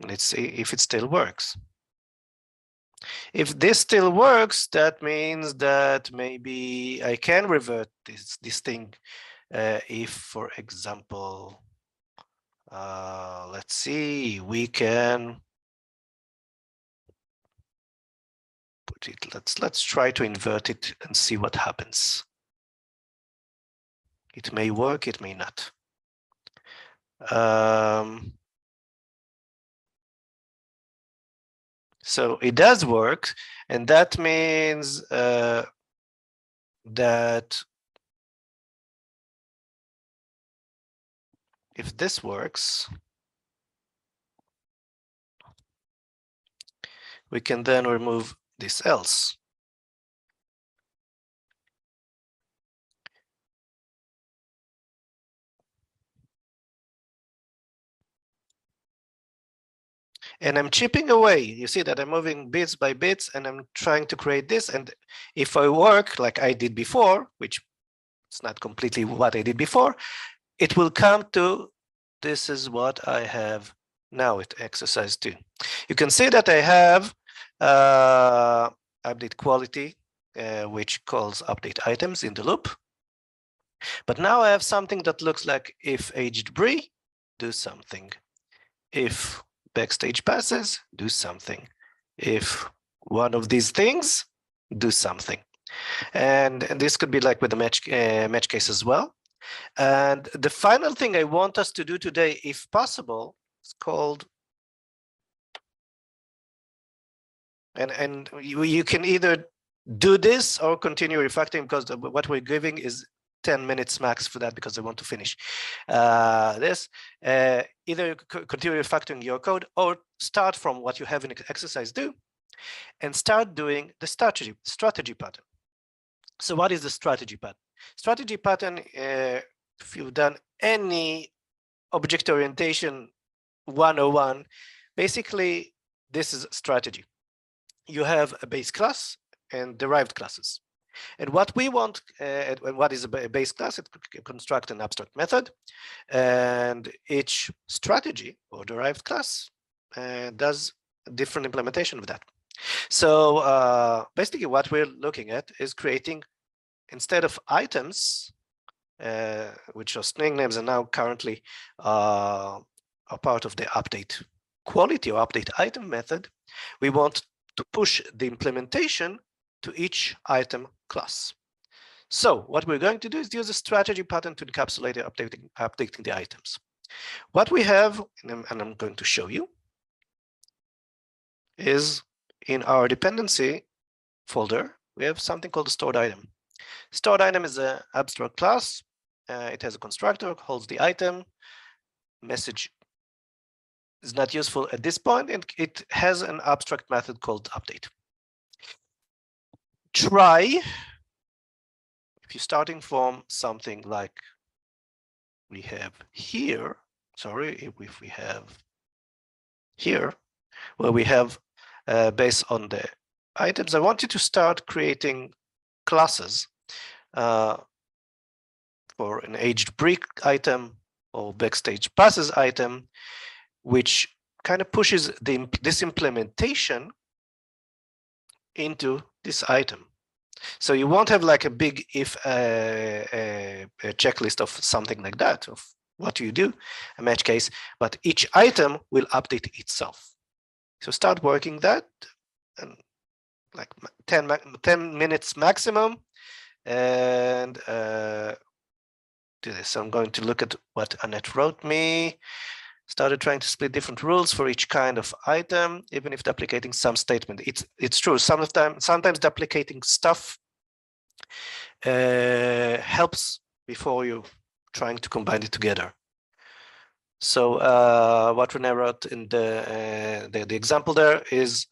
Let's see if it still works. If this still works, that means that maybe I can revert this thing if, for example, Let's see, we can put it, let's try to invert it and see what happens. It may work, it may not. So it does work, and that means that if this works, we can then remove this else. And I'm chipping away. You see that I'm moving bits by bits, and I'm trying to create this. And if I work like I did before, which it's not completely what I did before, it will come to this is what I have now at exercise 2. You can see that I have update quality, which calls update items in the loop. But now I have something that looks like if aged brie, do something. If backstage passes, do something. If one of these things, do something. And this could be like with the match case as well. And the final thing I want us to do today, if possible, is called, and you can either do this or continue refactoring, because what we're giving is 10 minutes max for that, because I want to finish this. Either continue refactoring your code or start from what you have in exercise 2 and start doing the strategy pattern. So what is the strategy pattern? Strategy pattern, if you've done any object orientation 101, basically this is strategy. You have a base class and derived classes. And what we want, and what is a base class? It can construct an abstract method, and each strategy or derived class does a different implementation of that. So basically what we're looking at is creating, instead of items, which are string names and now currently are part of the update quality or update item method, we want to push the implementation to each item class. So what we're going to do is use a strategy pattern to encapsulate updating the items. What we have, and I'm going to show you, is in our dependency folder, we have something called a stored item. Stored item is an abstract class. It has a constructor, holds the item. Message is not useful at this point, and it has an abstract method called update. Try, if you're starting from something like we have here, sorry, if we have here, where we have based on the items, I want you to start creating classes for an aged brick item or backstage passes item, which kind of pushes this implementation into this item. So you won't have like a big if a checklist of something like that, of what you do, a match case, but each item will update itself. So start working that, and like 10 minutes maximum, and do this. So I'm going to look at what Annette wrote me. Started trying to split different rules for each kind of item, even if duplicating some statement. It's true. Sometimes duplicating stuff helps before you trying to combine it together. So what Renee wrote in the example there is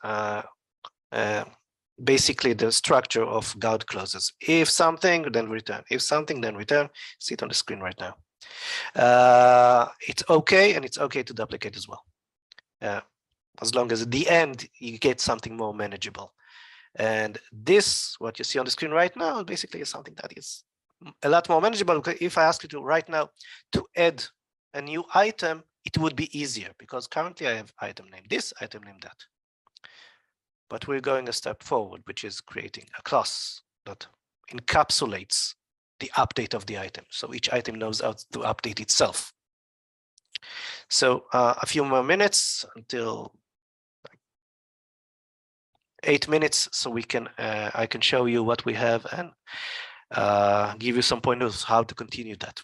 basically the structure of guard clauses. If something, then return. If something, then return. See it on the screen right now. It's okay, and it's okay to duplicate as well, as long as at the end you get something more manageable. And this, what you see on the screen right now, basically is something that is a lot more manageable. If I ask you to right now to add a new item, it would be easier, because currently I have item name this, item name that. But we're going a step forward, which is creating a class that encapsulates the update of the item. So each item knows how to update itself. So a few more minutes until 8 minutes, so we can I can show you what we have and give you some pointers how to continue that.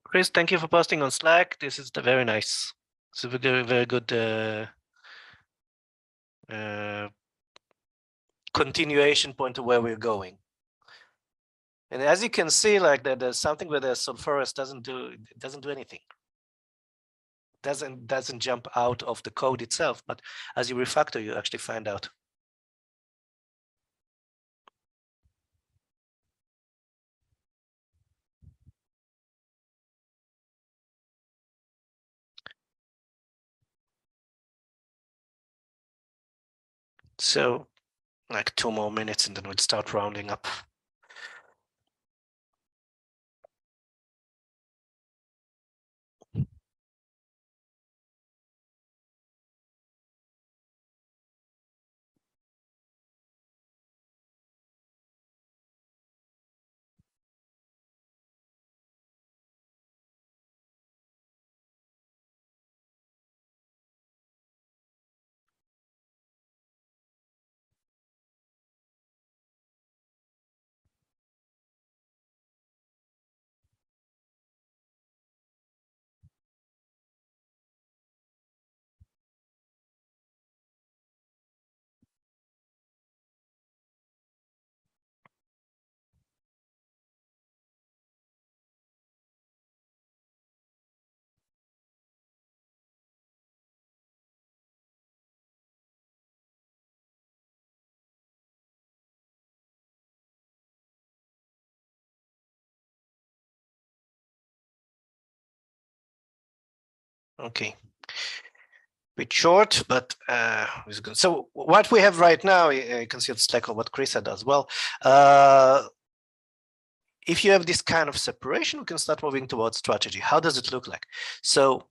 Chris, thank you for posting on Slack. This is very nice. It's a very, very good continuation point of where we're going. And as you can see, like that, there's something where the sulfurous doesn't do anything. Doesn't jump out of the code itself, but as you refactor, you actually find out. So like 2 more minutes and then we'll start rounding up. Okay. Bit short, but it's good. So what we have right now, you can see it's like what Chris said as well. If you have this kind of separation, we can start moving towards strategy. How does it look like? So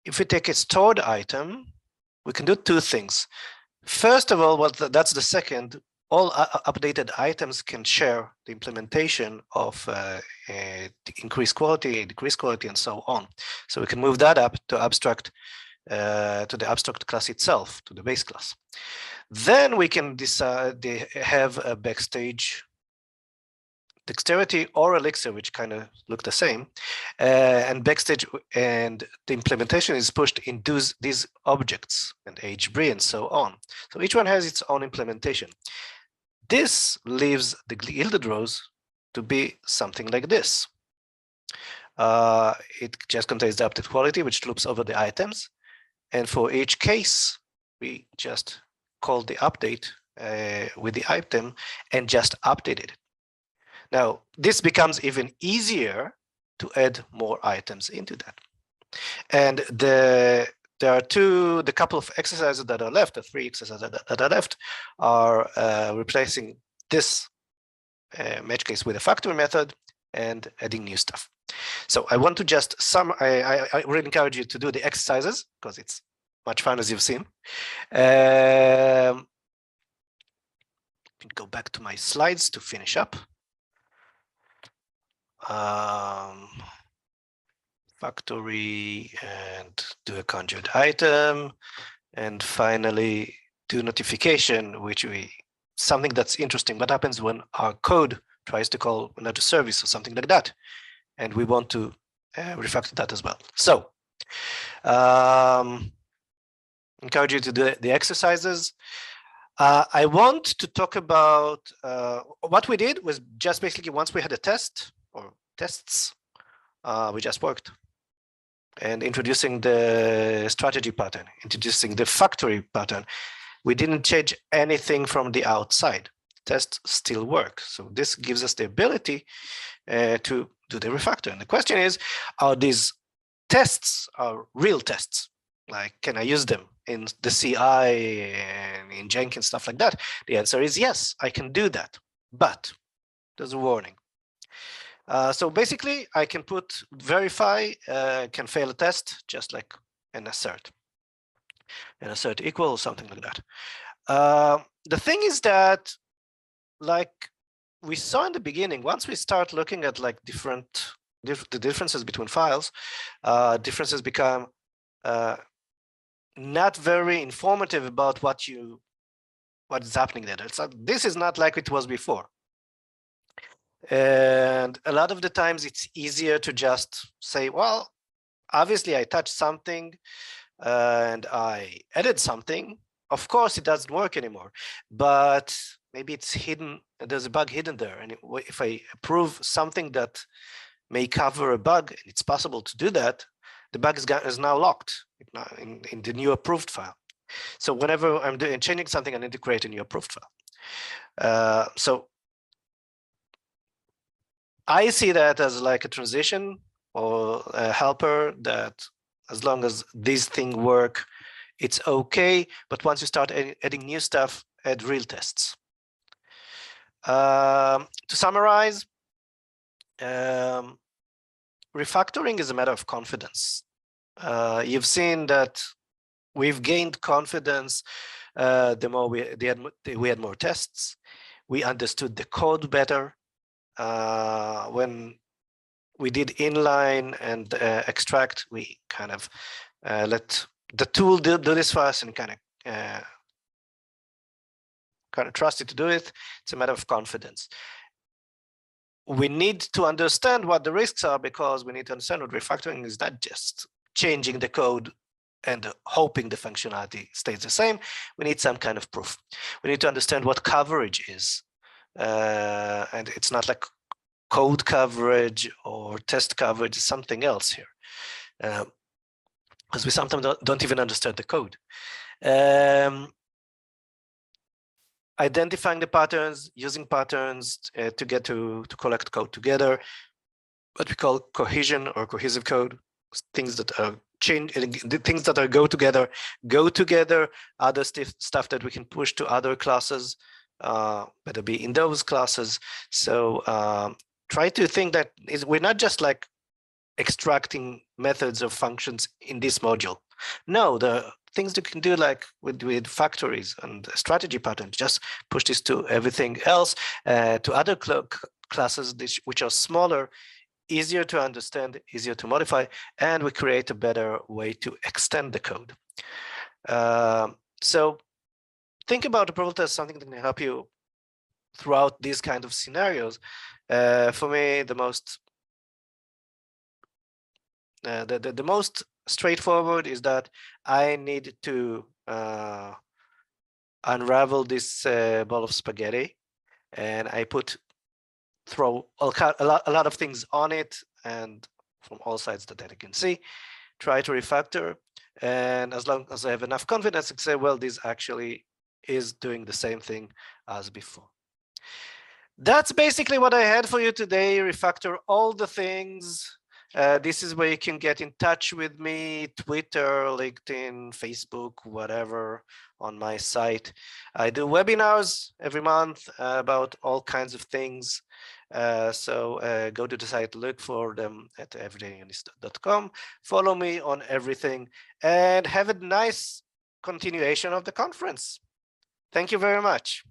if we take a stored item, we can do 2 things. First of all, that's the second. All updated items can share the implementation of increased quality, decreased quality, and so on. So we can move that up to abstract to the abstract class itself, to the base class. Then we can decide they have a backstage dexterity or elixir, which kind of look the same, and backstage, and the implementation is pushed into these objects and HBRI and so on. So each one has its own implementation. This leaves the yielded rows to be something like this. It just contains the update quality, which loops over the items. And for each case, we just call the update with the item and just updated it. Now, this becomes even easier to add more items into that. And there are the couple of exercises that are left, the 3 exercises that are left, are replacing this match case with a factory method and adding new stuff. So I want to just I really encourage you to do the exercises because it's much fun, as you've seen. Go back to my slides to finish up. Factory and do a conjured item, and finally do notification, which something that's interesting. What happens when our code tries to call another service or something like that, and we want to refactor that as well. So encourage you to do the exercises. I want to talk about what we did was just basically once we had a test or tests, we just worked and introducing the strategy pattern, introducing the factory pattern. We didn't change anything from the outside. Tests still work. So this gives us the ability to do the refactor. And the question is, are these tests are real tests? Like, can I use them in the CI and in Jenkins, stuff like that? The answer is yes, I can do that. But there's a warning. So basically, I can put verify, can fail a test, just like an assert. An assert equal or something like that. The thing is that, like we saw in the beginning, once we start looking at like the differences between files, differences become not very informative about what is happening there. This is not like it was before. And a lot of the times it's easier to just say, well, obviously I touched something and I added something. Of course, it doesn't work anymore, but maybe it's hidden. There's a bug hidden there. And if I approve something that may cover a bug, and it's possible to do that, the bug is now locked in the new approved file. So whenever I'm changing something, I need to create a new approved file. So I see that as like a transition or a helper that as long as these things work, it's okay. But once you start adding new stuff, add real tests. To summarize, refactoring is a matter of confidence. You've seen that we've gained confidence the more we had more tests. We understood the code better. When we did inline and extract, we kind of let the tool do this for us and kind of trust it to do it. It's a matter of confidence. We need to understand what the risks are, because we need to understand what refactoring is not just changing the code and hoping the functionality stays the same. We need some kind of proof. We need to understand what coverage is. And it's not like code coverage or test coverage, is something else here. Because we sometimes don't even understand the code. Identifying the patterns, using patterns to get to collect code together, what we call cohesion or cohesive code, things that are things that are go together, other stuff that we can push to other classes, better be in those classes. So try to think that we're not just like extracting methods or functions in this module. No, the things that you can do like with factories and strategy patterns, just push this to everything else, to other classes which are smaller, easier to understand, easier to modify, and we create a better way to extend the code. So think about approval test, something that can help you throughout these kind of scenarios. For me, the most straightforward is that I need to unravel this ball of spaghetti, and I throw a lot of things on it, and from all sides that I can see, try to refactor, and as long as I have enough confidence, I can say, well, this actually is doing the same thing as before. That's basically what I had for you today. Refactor all the things. This is where you can get in touch with me: Twitter, LinkedIn, Facebook, whatever, on my site. I do webinars every month about all kinds of things. So go to the site, look for them at everydayunist.com. Follow me on everything, and have a nice continuation of the conference. Thank you very much.